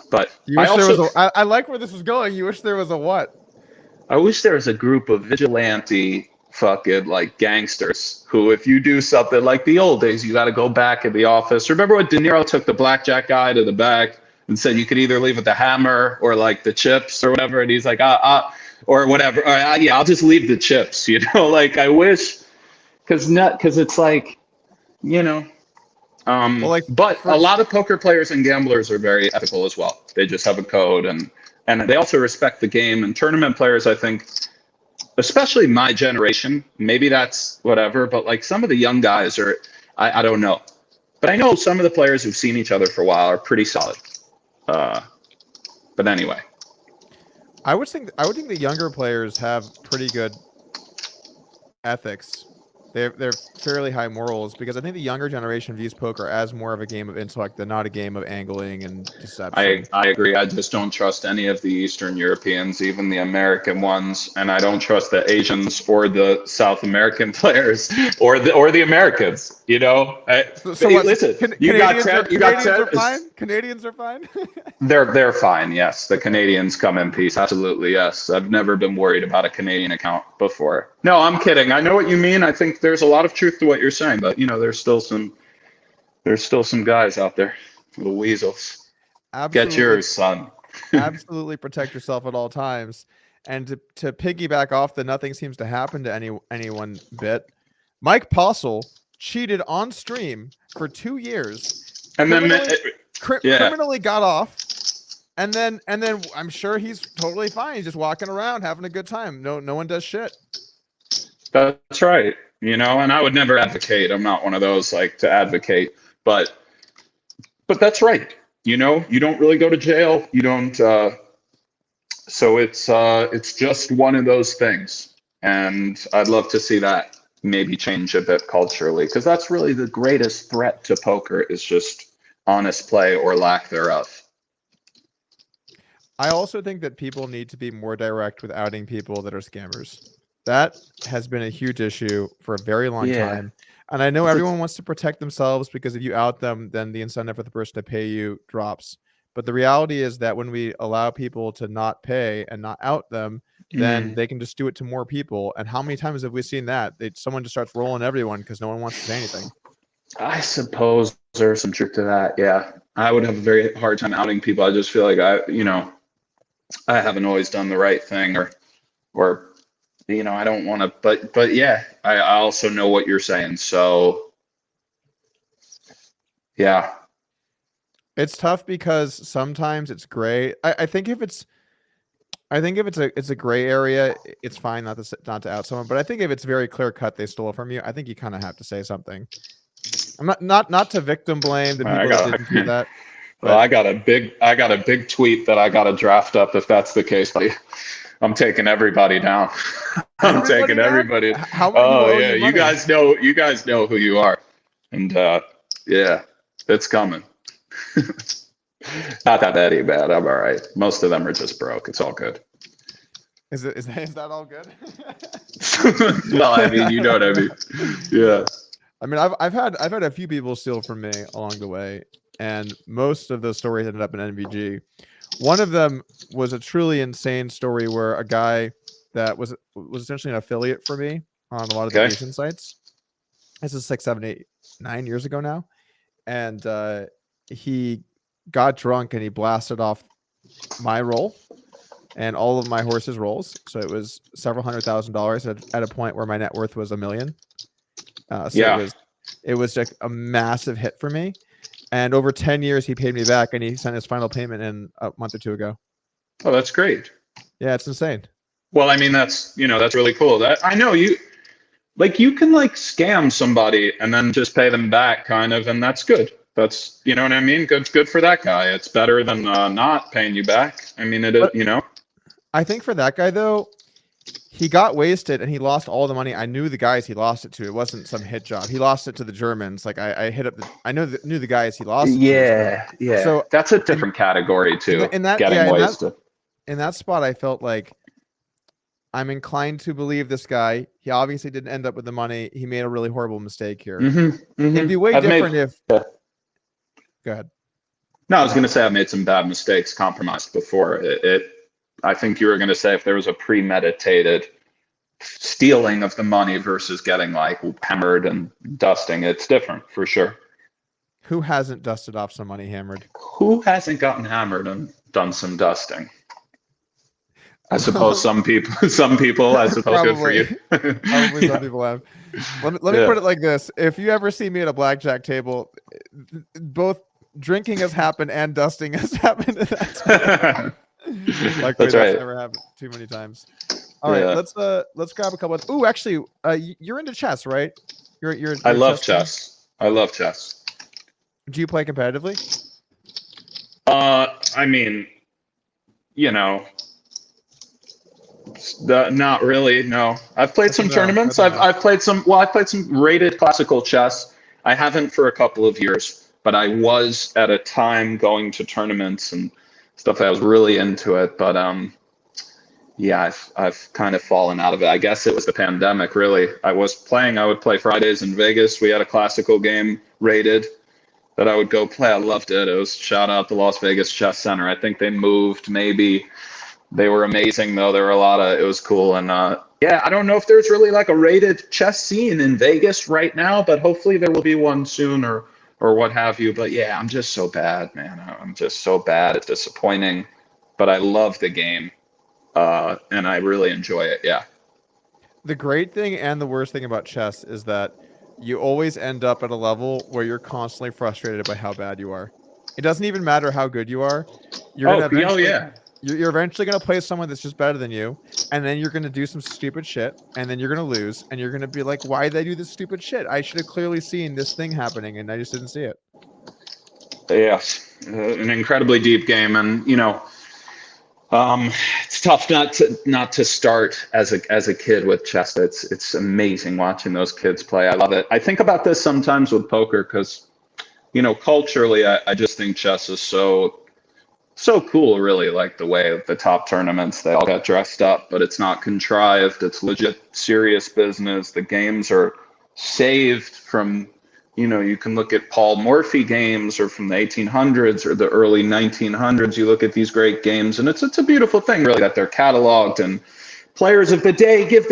Speaker 3: But
Speaker 1: I like where this is going. You wish there was a what?
Speaker 3: I wish there was a group of vigilante fucking like gangsters who, if you do something like the old days, you got to go back in the office. Remember when De Niro took the blackjack guy to the back and said you could either leave with the hammer or like the chips or whatever, and he's like or whatever, yeah, I'll just leave the chips, you know. Like I wish, because it's like, you know.
Speaker 1: Well, like,
Speaker 3: But a lot of poker players and gamblers are very ethical as well. They just have a code, and they also respect the game. And tournament players, I think, especially my generation, maybe that's whatever, but like some of the young guys are, I don't know. But I know some of the players who've seen each other for a while are pretty solid. But anyway.
Speaker 1: I would think the younger players have pretty good ethics. They're fairly high morals, because I think the younger generation views poker as more of a game of intellect than not a game of angling and deception.
Speaker 3: I agree. I just don't trust any of the Eastern Europeans, even the American ones, and I don't trust the Asians or the South American players or the Americans. You know, listen, Canadians are
Speaker 1: fine. Canadians are fine.
Speaker 3: They're fine. Yes, the Canadians come in peace. Absolutely, yes. I've never been worried about a Canadian account before. No, I'm kidding. I know what you mean. I think there's a lot of truth to what you're saying, but you know, there's still some guys out there, little weasels.
Speaker 1: Absolutely.
Speaker 3: Get yours, son.
Speaker 1: Absolutely protect yourself at all times. And to piggyback off the nothing seems to happen to anyone bit, Mike Postle cheated on stream for 2 years,
Speaker 3: and
Speaker 1: criminally got off, and then I'm sure he's totally fine. He's just walking around having a good time. No one does shit.
Speaker 3: That's right. You know, and I would never advocate. I'm not one of those like to advocate, but that's right. You know, you don't really go to jail. You don't. So it's just one of those things, and I'd love to see that maybe change a bit culturally, because that's really the greatest threat to poker, is just honest play or lack thereof.
Speaker 1: I also think that people need to be more direct with outing people that are scammers. That has been a huge issue for a very long time. And I know everyone wants to protect themselves, because if you out them, then the incentive for the person to pay you drops. But the reality is that when we allow people to not pay and not out them, then they can just do it to more people. And how many times have we seen that? Someone just starts rolling everyone because no one wants to say anything.
Speaker 3: I suppose there's some truth to that. Yeah. I would have a very hard time outing people. I just feel like I haven't always done the right thing, or you know, I don't want to, but yeah, I also know what you're saying. So yeah,
Speaker 1: it's tough because sometimes it's gray. I think if it's a gray area, it's fine not to out someone. But I think if it's very clear cut they stole from you, I think you kind of have to say something. I'm not to victim blame the people that didn't do that. But
Speaker 3: well, I got a big tweet that I got to draft up if that's the case. I'm taking everybody down. I'm taking everybody. Oh yeah, you guys know who you are, and yeah, it's coming. Not that many, man. I'm all right. Most of them are just broke. It's all good.
Speaker 1: Is that all good?
Speaker 3: Well, I mean, you know what I mean. Yeah.
Speaker 1: I mean, I've had a few people steal from me along the way, and most of those stories ended up in NVG. One of them was a truly insane story where a guy that was essentially an affiliate for me on a lot of the Asian sites. This is 6, 7, 8, 9 years ago now, and he got drunk and he blasted off my roll and all of my horse's rolls. So it was several $100,000 at a point where my net worth was $1 million. It was like a massive hit for me. And over 10 years, he paid me back, and he sent his final payment in a month or two ago.
Speaker 3: Oh, that's great.
Speaker 1: Yeah, it's insane.
Speaker 3: Well, I mean, that's really cool. That I know you can scam somebody and then just pay them back kind of, and that's good. That's, you know what I mean? Good for that guy. It's better than not paying you back. I mean, it is, you know.
Speaker 1: I think for that guy though, he got wasted and he lost all the money. I knew the guys he lost it to. It wasn't some hit job. He lost it to the Germans. Like I hit up I knew the guys he lost it
Speaker 3: to. Yeah. So that's a different category too. Getting wasted.
Speaker 1: In that spot, I felt like I'm inclined to believe this guy. He obviously didn't end up with the money. He made a really horrible mistake here. It'd be way different if. Go ahead.
Speaker 3: No, I was going to say I've made some bad mistakes, compromised before. I think you were going to say if there was a premeditated stealing of the money versus getting like hammered and dusting. It's different for sure.
Speaker 1: Who hasn't dusted off some money hammered?
Speaker 3: Who hasn't gotten hammered and done some dusting? I suppose some people, I suppose. Good for you.
Speaker 1: Probably some people have. Let me put it like this. If you ever see me at a blackjack table, both drinking has happened and dusting has happened at that time. Luckily, that's never happened too many times. All right, let's grab a couple of. Ooh, actually, you're into chess, right? You're
Speaker 3: I love chess. I love chess.
Speaker 1: Do you play competitively?
Speaker 3: I mean, you know, not really. No, I've played some tournaments. I've played some. Well, I played some rated classical chess. I haven't for a couple of years, but I was at a time going to tournaments and stuff. I was really into it, but yeah, I've kind of fallen out of it. I guess it was the pandemic, really. I would play Fridays in Vegas. We had a classical game rated that I would go play. I loved it. It was shout out the Las Vegas Chess Center. I think they moved maybe. They were amazing though. There were it was cool. And yeah, I don't know if there's really like a rated chess scene in Vegas right now, but hopefully there will be one soon or what have you. But yeah, I'm just so bad, man. I'm just so bad. It's disappointing, but I love the game. And I really enjoy it. Yeah.
Speaker 1: The great thing and the worst thing about chess is that you always end up at a level where you're constantly frustrated by how bad you are. It doesn't even matter how good you are. You're eventually going to play someone that's just better than you, and then you're going to do some stupid shit, and then you're going to lose, and you're going to be like, why did I do this stupid shit? I should have clearly seen this thing happening, and I just didn't see it.
Speaker 3: Yes, an incredibly deep game, and it's tough not to start as a kid with chess. It's amazing watching those kids play. I love it. I think about this sometimes with poker because, culturally, I just think chess is so cool, really. Like the way the top tournaments, they all get dressed up, but it's not contrived. It's legit serious business. The games are saved from, you can look at Paul Morphy games or from the 1800s or the early 1900s. You look at these great games, and it's a beautiful thing, really, that they're cataloged and players of the day give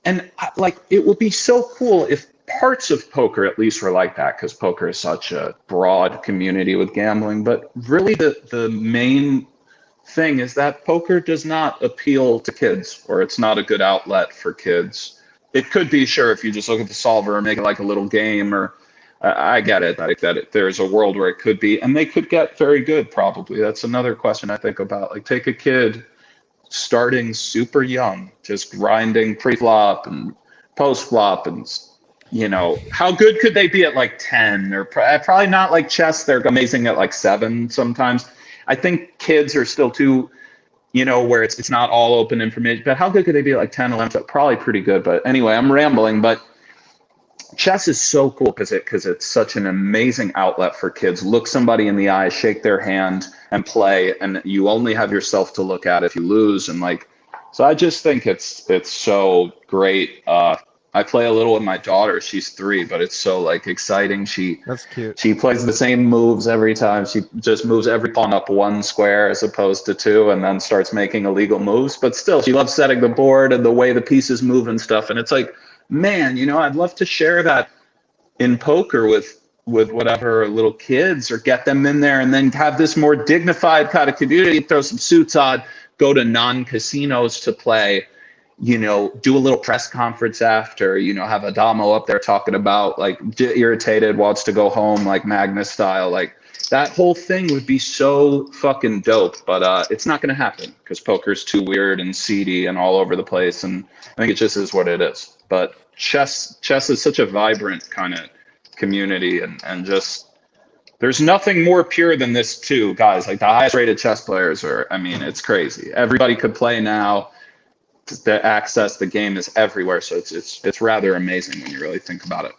Speaker 3: and like it would be so cool if parts of poker at least were like that, because poker is such a broad community with gambling. But really the main thing is that poker does not appeal to kids, or it's not a good outlet for kids. It could be, sure, if you just look at the solver and make it like a little game, or I get it, there's a world where it could be, and they could get very good probably. That's another question I think about. Like, take a kid starting super young, just grinding pre-flop and post-flop, and how good could they be at like 10? Or probably not like chess. They're amazing at like 7 sometimes. I think kids are still too, where it's not all open information. But how good could they be at like 10, 11? Probably pretty good. But anyway, I'm rambling. But chess is so cool because it's such an amazing outlet for kids. Look somebody in the eye, shake their hand, and play. And you only have yourself to look at if you lose. And so I just think it's so great. I play a little with my daughter. She's 3, but it's so exciting.
Speaker 1: That's cute.
Speaker 3: She plays the same moves every time. She just moves every pawn up 1 square as opposed to 2, and then starts making illegal moves. But still, she loves setting the board and the way the pieces move and stuff. And it's like, man, I'd love to share that in poker with whatever little kids, or get them in there and then have this more dignified kind of community. Throw some suits on, go to non-casinos to play. Do a little press conference after, have Adamo up there talking about irritated, wants to go home, like Magnus style. That whole thing would be so fucking dope, but it's not going to happen because poker's too weird and seedy and all over the place. And I think it just is what it is. But chess is such a vibrant kind of community, and just, there's nothing more pure than this too, guys. Like the highest rated chess players it's crazy. Everybody could play now. The game is everywhere, so it's rather amazing when you really think about it.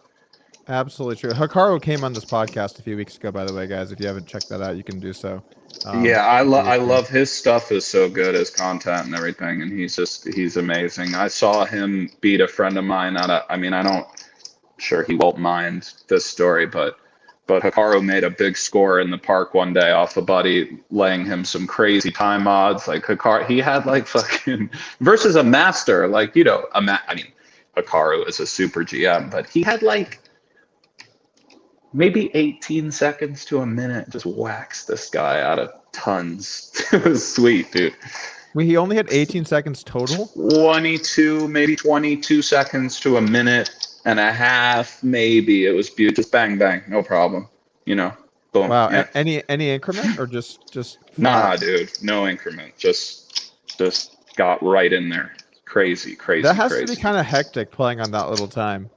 Speaker 1: Absolutely true. Hikaru came on this podcast a few weeks ago, by the way, guys. If you haven't checked that out, you can do so.
Speaker 3: Yeah, I love his stuff. Is so good, his content and everything, and he's amazing. I saw him beat a friend of mine at I'm sure he won't mind this story, but But Hikaru made a big score in the park one day off a buddy laying him some crazy time odds. Like Hikaru, he had like fucking versus a master, like, you know, I mean, Hikaru is a super GM, but he had like maybe 18 seconds to a minute, just waxed this guy out of tons. It was sweet, dude.
Speaker 1: Well, he only had 18 seconds total?
Speaker 3: 22, maybe 22 seconds to a minute and a half, maybe. It was beautiful. Just bang, bang, no problem. You know, boom.
Speaker 1: Wow.
Speaker 3: Yeah.
Speaker 1: Any increment or just
Speaker 3: Nah, dude, no increment. Just got right in there. Crazy.
Speaker 1: That has
Speaker 3: crazy.
Speaker 1: to be kind of hectic playing on that little time.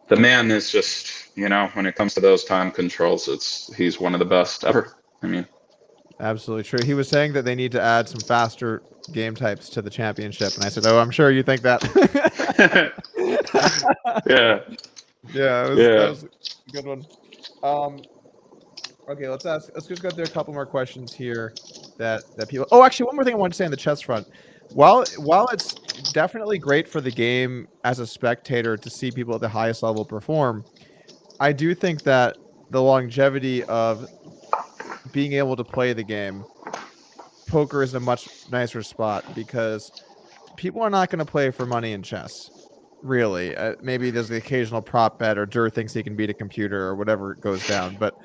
Speaker 3: The man is just, you know, when it comes to those time controls, he's one of the best ever. I mean,
Speaker 1: absolutely true. He was saying that they need to add some faster game types to the championship, and I said, "Oh, I'm sure you think that."
Speaker 3: yeah.
Speaker 1: That was a good one. Okay, let's just go through a couple more questions here that people. Oh, actually, one more thing I want to say on the chess front. While it's definitely great for the game as a spectator to see people at the highest level perform, I do think that the longevity of being able to play the game, poker is a much nicer spot because people are not going to play for money in chess. Really, maybe there's the occasional prop bet or Dur thinks he can beat a computer or whatever goes down, but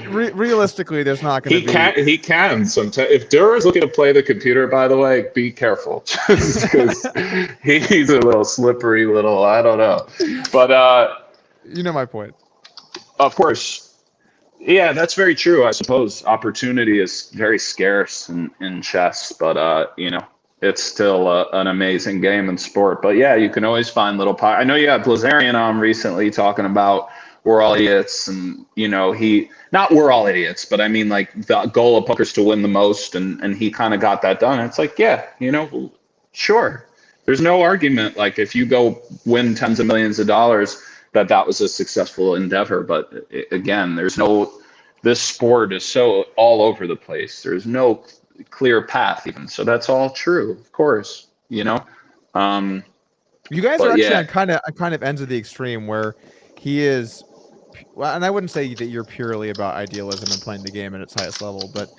Speaker 1: realistically, there's not going to be.
Speaker 3: He can sometimes. If Dur is looking to play the computer, by the way, be careful, because he's a little slippery little. I don't know, but
Speaker 1: you know my point.
Speaker 3: Of course, yeah, that's very true. I suppose opportunity is very scarce in chess, but you know, it's still an amazing game and sport. But yeah, you can always find little. I know you had Blazarian on recently talking about we're all idiots, and you know, not we're all idiots, but I mean, like, the goal of poker is to win the most, and he kind of got that done. It's like, yeah, you know, sure, there's no argument, like, if you go win tens of millions of dollars, that was a successful endeavor. But again, this sport is so all over the place, there's no clear path even, so that's all true, of course, you know.
Speaker 1: You guys are actually on kind of ends of the extreme where he is. Well, and I wouldn't say that you're purely about idealism and playing the game at its highest level, but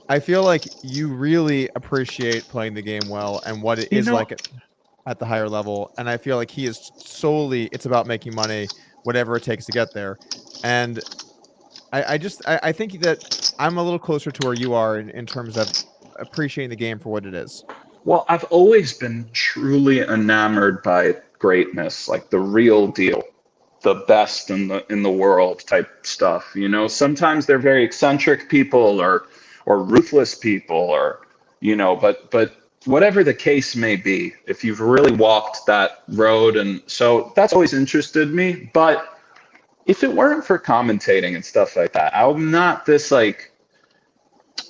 Speaker 1: I feel like you really appreciate playing the game well and what it is like at the higher level. And I feel like he is solely, it's about making money, whatever it takes to get there. And I think that I'm a little closer to where you are in terms of appreciating the game for what it is.
Speaker 3: Well, I've always been truly enamored by greatness, like the real deal, the best in the world type stuff. You know, sometimes they're very eccentric people or ruthless people, or, you know, but whatever the case may be, if you've really walked that road, and so that's always interested me. But if it weren't for commentating and stuff like that, I'm not this, like,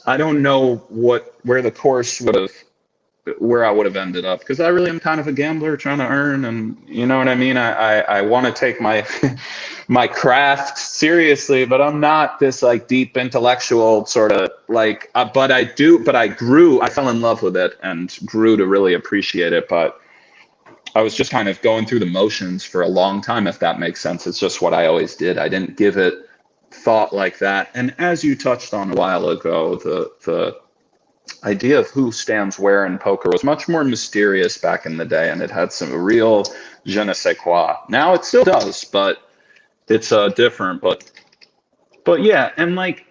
Speaker 3: I don't know where the course where I would have ended up, because I really am kind of a gambler trying to earn, and you know what I mean. I want to take my my craft seriously, but I'm not this, like, deep intellectual sort of, like. But I fell in love with it and grew to really appreciate it. But I was just kind of going through the motions for a long time, if that makes sense. It's just what I always did. I didn't give it thought like that. And as you touched on a while ago, the idea of who stands where in poker was much more mysterious back in the day, and it had some real je ne sais quoi. Now it still does, but it's different. But yeah, and like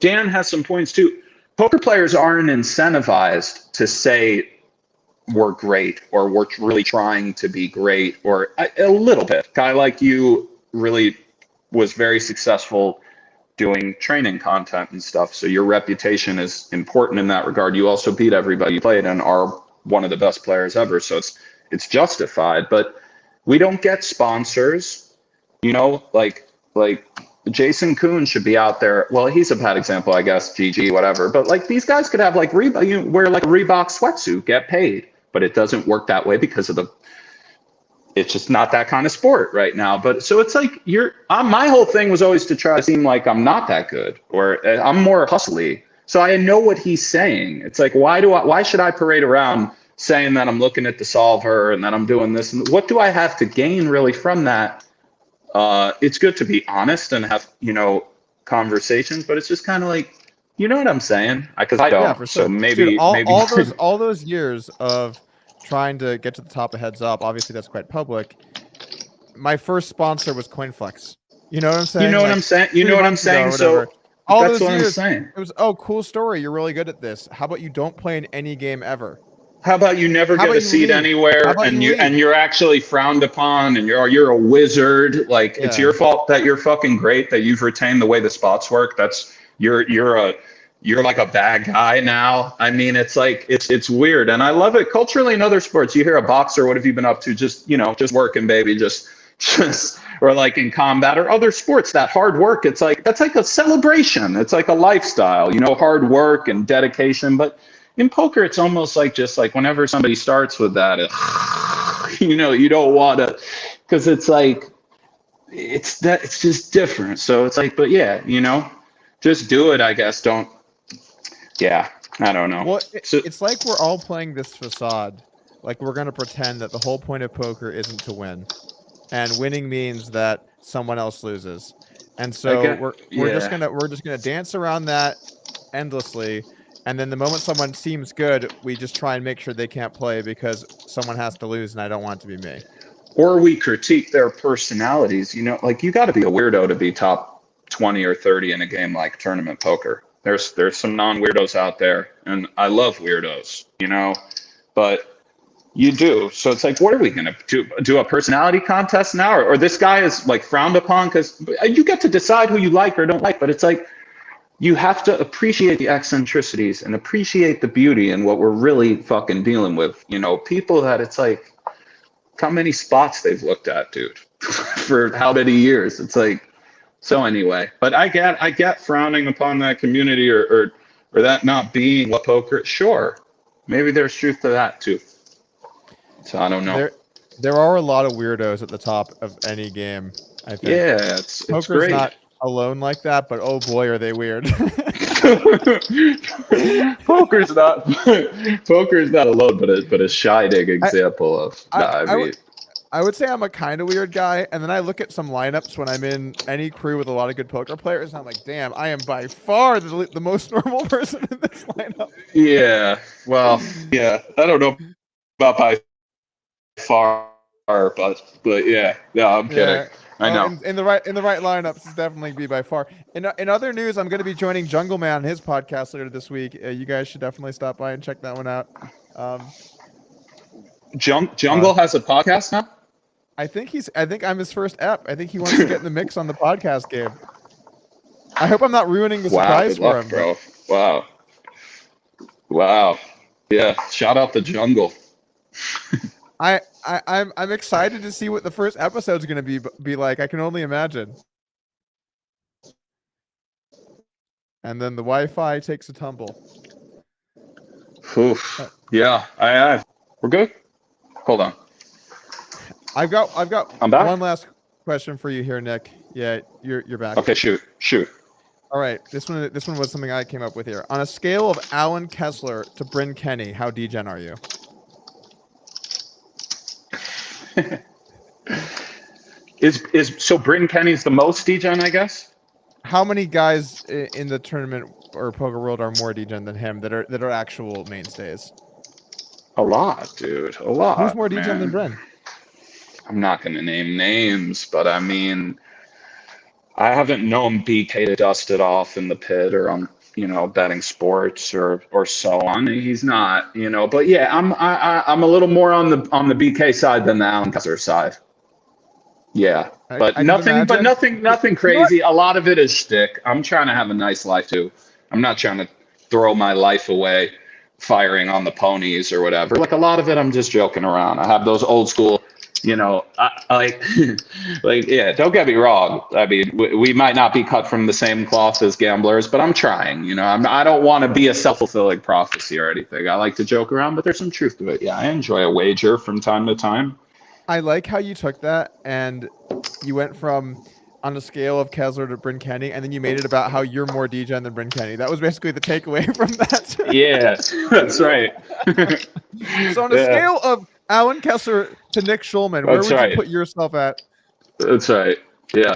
Speaker 3: Dan has some points too. Poker players aren't incentivized to say we're great or we're really trying to be great, or a little bit. Guy like you really was very successful doing training content and stuff, so your reputation is important in that regard. You also beat everybody you played and are one of the best players ever, so it's justified. But we don't get sponsors, you know, like Jason Kuhn should be out there. Well, he's a bad example, I guess, GG, whatever, but like these guys could have, like, wear like a Reebok sweatsuit, get paid, but it doesn't work that way because of it's just not that kind of sport right now. But so it's like my whole thing was always to try to seem like I'm not that good, or I'm more hustly. So I know what he's saying. It's like, why should I parade around saying that I'm looking at the solver and that I'm doing this? And what do I have to gain really from that?
Speaker 2: It's good to be honest and have, conversations, but it's just kind of like, you know what I'm saying? Because I don't.
Speaker 1: Yeah, for sure.
Speaker 2: So maybe,
Speaker 1: Dude,
Speaker 2: maybe.
Speaker 1: all those years of trying to get to the top of Heads Up, obviously that's quite public. My first sponsor was CoinFLEX. You know what I'm saying?
Speaker 2: You know what I'm saying? You know what I'm saying? So
Speaker 1: all
Speaker 2: that's
Speaker 1: those
Speaker 2: what
Speaker 1: years,
Speaker 2: I'm saying.
Speaker 1: it was, oh, cool story. You're really good at this. How about you don't play in any game ever?
Speaker 2: How about you never get a seat anywhere, and you're actually frowned upon, and you're a wizard? Like, it's your fault that you're fucking great, that you've retained the way the spots work. That's you're like a bad guy now. I mean, it's like it's weird, and I love it culturally in other sports. You hear a boxer, what have you been up to? Just just working, baby. Just or like in combat or other sports, that hard work. It's like that's like a celebration. It's like a lifestyle. Hard work and dedication, but in poker, it's almost like just like whenever somebody starts with that, you don't want to, because it's like, it's just different. So it's like, but yeah, just do it, I guess. Don't, yeah, I don't know.
Speaker 1: Well, it's like we're all playing this facade. Like we're going to pretend that the whole point of poker isn't to win. And winning means that someone else loses. And so we're just gonna dance around that endlessly. And then the moment someone seems good, we just try and make sure they can't play because someone has to lose, and I don't want it to be me.
Speaker 2: Or we critique their personalities. Like you got to be a weirdo to be top 20 or 30 in a game like tournament poker. There's some non-weirdos out there, and I love weirdos, but you do. So it's like, what are we going to do a personality contest now? Or this guy is like frowned upon because you get to decide who you like or don't like, but it's like, you have to appreciate the eccentricities and appreciate the beauty and what we're really fucking dealing with. People that it's like, how many spots they've looked at, dude, for how many years? It's like, so anyway, but I get frowning upon that community or that not being what poker. Sure, maybe there's truth to that too. So I don't know.
Speaker 1: There are a lot of weirdos at the top of any game, I think.
Speaker 2: Yeah, it's great.
Speaker 1: Not alone like that, but oh boy, are they weird.
Speaker 2: Poker's not alone, but a shining example of.
Speaker 1: I would say I'm a kind of weird guy, and then I look at some lineups when I'm in any crew with a lot of good poker players, and I'm like, damn, I am by far the most normal person in this lineup.
Speaker 2: Yeah, well, yeah, I don't know about by far, but yeah, I'm kidding. Yeah. I know.
Speaker 1: In the right lineups, it's definitely be by far. In other news, I'm going to be joining Jungle Man on his podcast later this week. You guys should definitely stop by and check that one out.
Speaker 2: Jungle has a podcast now?
Speaker 1: I think I'm his first ep. I think he wants to get in the mix on the podcast game. I hope I'm not ruining the surprise for him,
Speaker 2: bro. Wow. Yeah. Shout out to Jungle.
Speaker 1: I'm excited to see what the first episode's going to be like. I can only imagine. And then the Wi-Fi takes a tumble.
Speaker 2: Oof. Yeah. We're good. Hold on.
Speaker 1: I've got
Speaker 2: I'm back?
Speaker 1: one last question for you here, Nick. Yeah, you're back.
Speaker 2: Okay, shoot.
Speaker 1: All right, this one was something I came up with here. On a scale of Alan Kessler to Bryn Kenny, how degen are you?
Speaker 2: So Bryn Kenny's the most degen, I guess?
Speaker 1: How many guys in the tournament or poker world are more degen than him that are actual mainstays?
Speaker 2: A lot, dude. A lot.
Speaker 1: Who's more degen than Bryn?
Speaker 2: I'm not going to name names, but I mean, I haven't known BK to dust it off in the pit or on, betting sports or so on. He's not, but yeah, I'm a little more on the BK side than the Alan Kessler side. Yeah, but nothing crazy. A lot of it is shtick. I'm trying to have a nice life too. I'm not trying to throw my life away firing on the ponies or whatever. Like a lot of it, I'm just joking around. I have those old school, like, yeah, don't get me wrong. I mean, we might not be cut from the same cloth as gamblers, but I'm trying, I don't want to be a self-fulfilling prophecy or anything. I like to joke around, but there's some truth to it. Yeah, I enjoy a wager from time to time.
Speaker 1: I like how you took that and you went from on a scale of Kessler to Bryn Kenny, and then you made it about how you're more degen than Bryn Kenny. That was basically the takeaway from that.
Speaker 2: Yeah, that's right.
Speaker 1: So on a scale of Alan Kessler to Nick Schulman, where would you put yourself at?
Speaker 2: That's right.
Speaker 3: Yeah.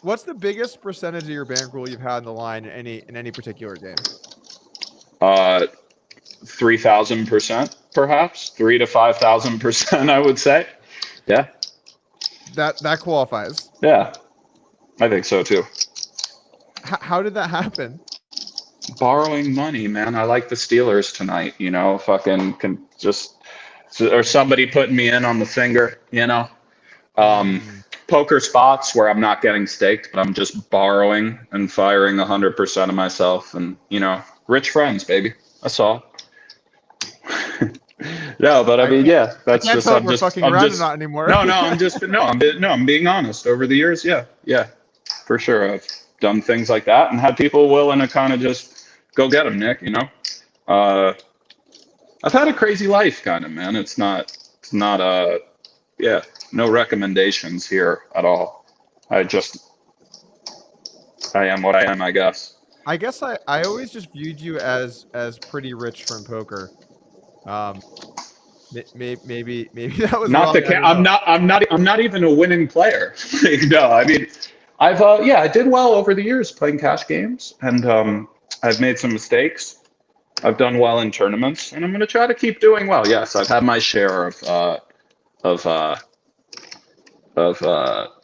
Speaker 1: What's the biggest percentage of your bankroll you've had in the line in any particular game?
Speaker 3: 3,000%, perhaps 3 to 5,000%, I would say. Yeah.
Speaker 1: That qualifies.
Speaker 3: Yeah, I think so too.
Speaker 1: How did that happen?
Speaker 3: Borrowing money, man. I like the Steelers tonight, you know, fucking can just, or somebody putting me in on the finger, you know. Poker spots where I'm not getting staked, but I'm just borrowing and firing 100% of myself, and, you know, rich friends, baby. That's all. No, but I mean, yeah, that's just, I'm just,
Speaker 1: not anymore.
Speaker 3: I'm being honest. Over the years, yeah, for sure, I've done things like that and had people willing to kind of just go get them, Nick. You know, I've had a crazy life, kind of, man. It's not no recommendations here at all. I am what I am, I guess.
Speaker 1: I guess I always just viewed you as pretty rich from poker. Maybe that was
Speaker 3: not
Speaker 1: wrong.
Speaker 3: the. I'm not even a winning player. No, I mean, I did well over the years playing cash games, and I've made some mistakes. I've done well in tournaments, and I'm going to try to keep doing well. Yes, I've had my share of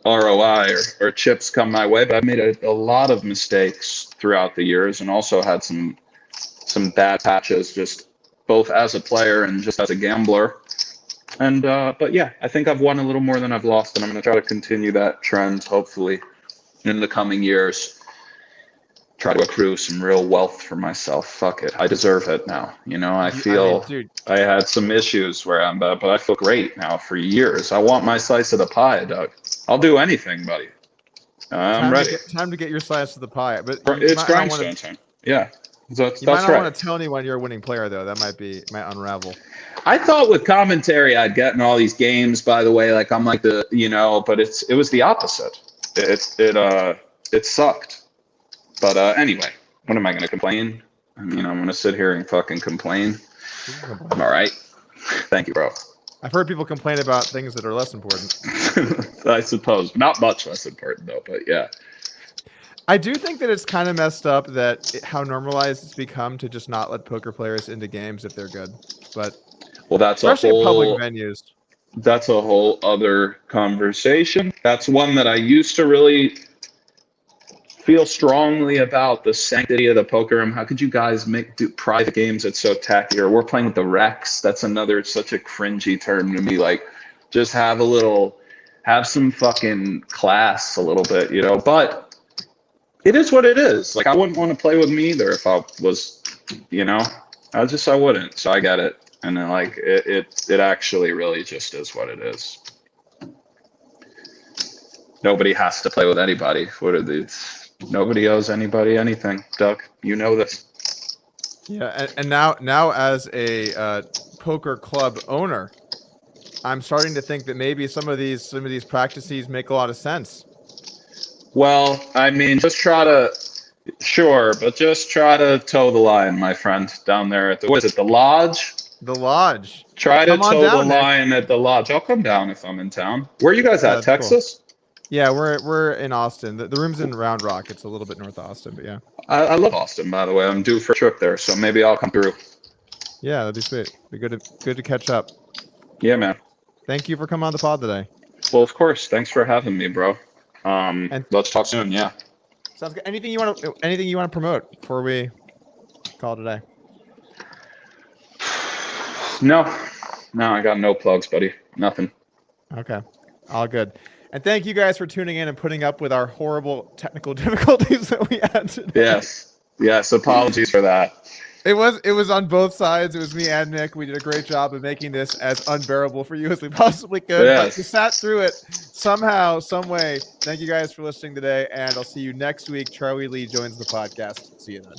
Speaker 3: ROI or chips come my way, but I've made a lot of mistakes throughout the years, and also had some bad patches, just both as a player and just as a gambler. And but yeah, I think I've won a little more than I've lost, and I'm going to try to continue that trend, hopefully, in the coming years. Try to accrue some real wealth for myself. Fuck it, I deserve it now. You know, I had some issues where I'm, but I feel great now for years. I want my slice of the pie, Doug. I'll do anything, buddy. I'm ready.
Speaker 1: Time to get your slice of the pie. But
Speaker 3: it's grindstone time. Yeah, that's
Speaker 1: might not
Speaker 3: right.
Speaker 1: want to tell anyone you're a winning player, though. That might unravel.
Speaker 3: I thought with commentary I'd get in all these games. By the way, like I'm like the, you know, but it was the opposite. It sucked. But anyway, what am I going to complain? I mean, I'm going to sit here and fucking complain. I'm all right. Thank you, bro.
Speaker 1: I've heard people complain about things that are less important.
Speaker 3: I suppose. Not much less important, though, but yeah.
Speaker 1: I do think that it's kind of messed up how normalized it's become to just not let poker players into games if they're good. But
Speaker 3: well, that's
Speaker 1: especially in public venues.
Speaker 3: That's a whole other conversation. That's one that I used to really feel strongly about, the sanctity of the poker room. How could you guys do private games? It's so tacky. Or we're playing with the Rex. That's such a cringy term to me. Like, just have some fucking class a little bit, you know. But it is what it is. Like, I wouldn't want to play with me either if I was, you know. I wouldn't. So I get it. And then, like, it actually really just is what it is. Nobody has to play with anybody. What are these? Nobody owes anybody anything, Doug. You know this.
Speaker 1: Yeah, and now as a poker club owner, I'm starting to think that maybe some of these practices make a lot of sense.
Speaker 3: Well, I mean, just try to toe the line, my friend, down there at what is it, the Lodge?
Speaker 1: The Lodge.
Speaker 3: Try to toe the line at the Lodge. I'll come down if I'm in town. Where are you guys at? Texas? Cool.
Speaker 1: Yeah, we're in Austin. The room's in Round Rock. It's a little bit north of Austin, but yeah.
Speaker 3: I love Austin, by the way. I'm due for a trip there, so maybe I'll come through.
Speaker 1: Yeah, that'd be sweet. Be good to catch up.
Speaker 3: Yeah, man.
Speaker 1: Thank you for coming on the pod today.
Speaker 3: Well, of course. Thanks for having me, bro. And let's talk soon. Yeah.
Speaker 1: Sounds good. Anything you want to promote before we call it a day?
Speaker 3: No, I got no plugs, buddy. Nothing.
Speaker 1: Okay. All good. And thank you guys for tuning in and putting up with our horrible technical difficulties that we had today.
Speaker 3: Yes. Apologies for that.
Speaker 1: It was on both sides. It was me and Nick. We did a great job of making this as unbearable for you as we possibly could.
Speaker 3: Yes.
Speaker 1: But we sat through it somehow, some way. Thank you guys for listening today, and I'll see you next week. Charlie Lee joins the podcast. See you then.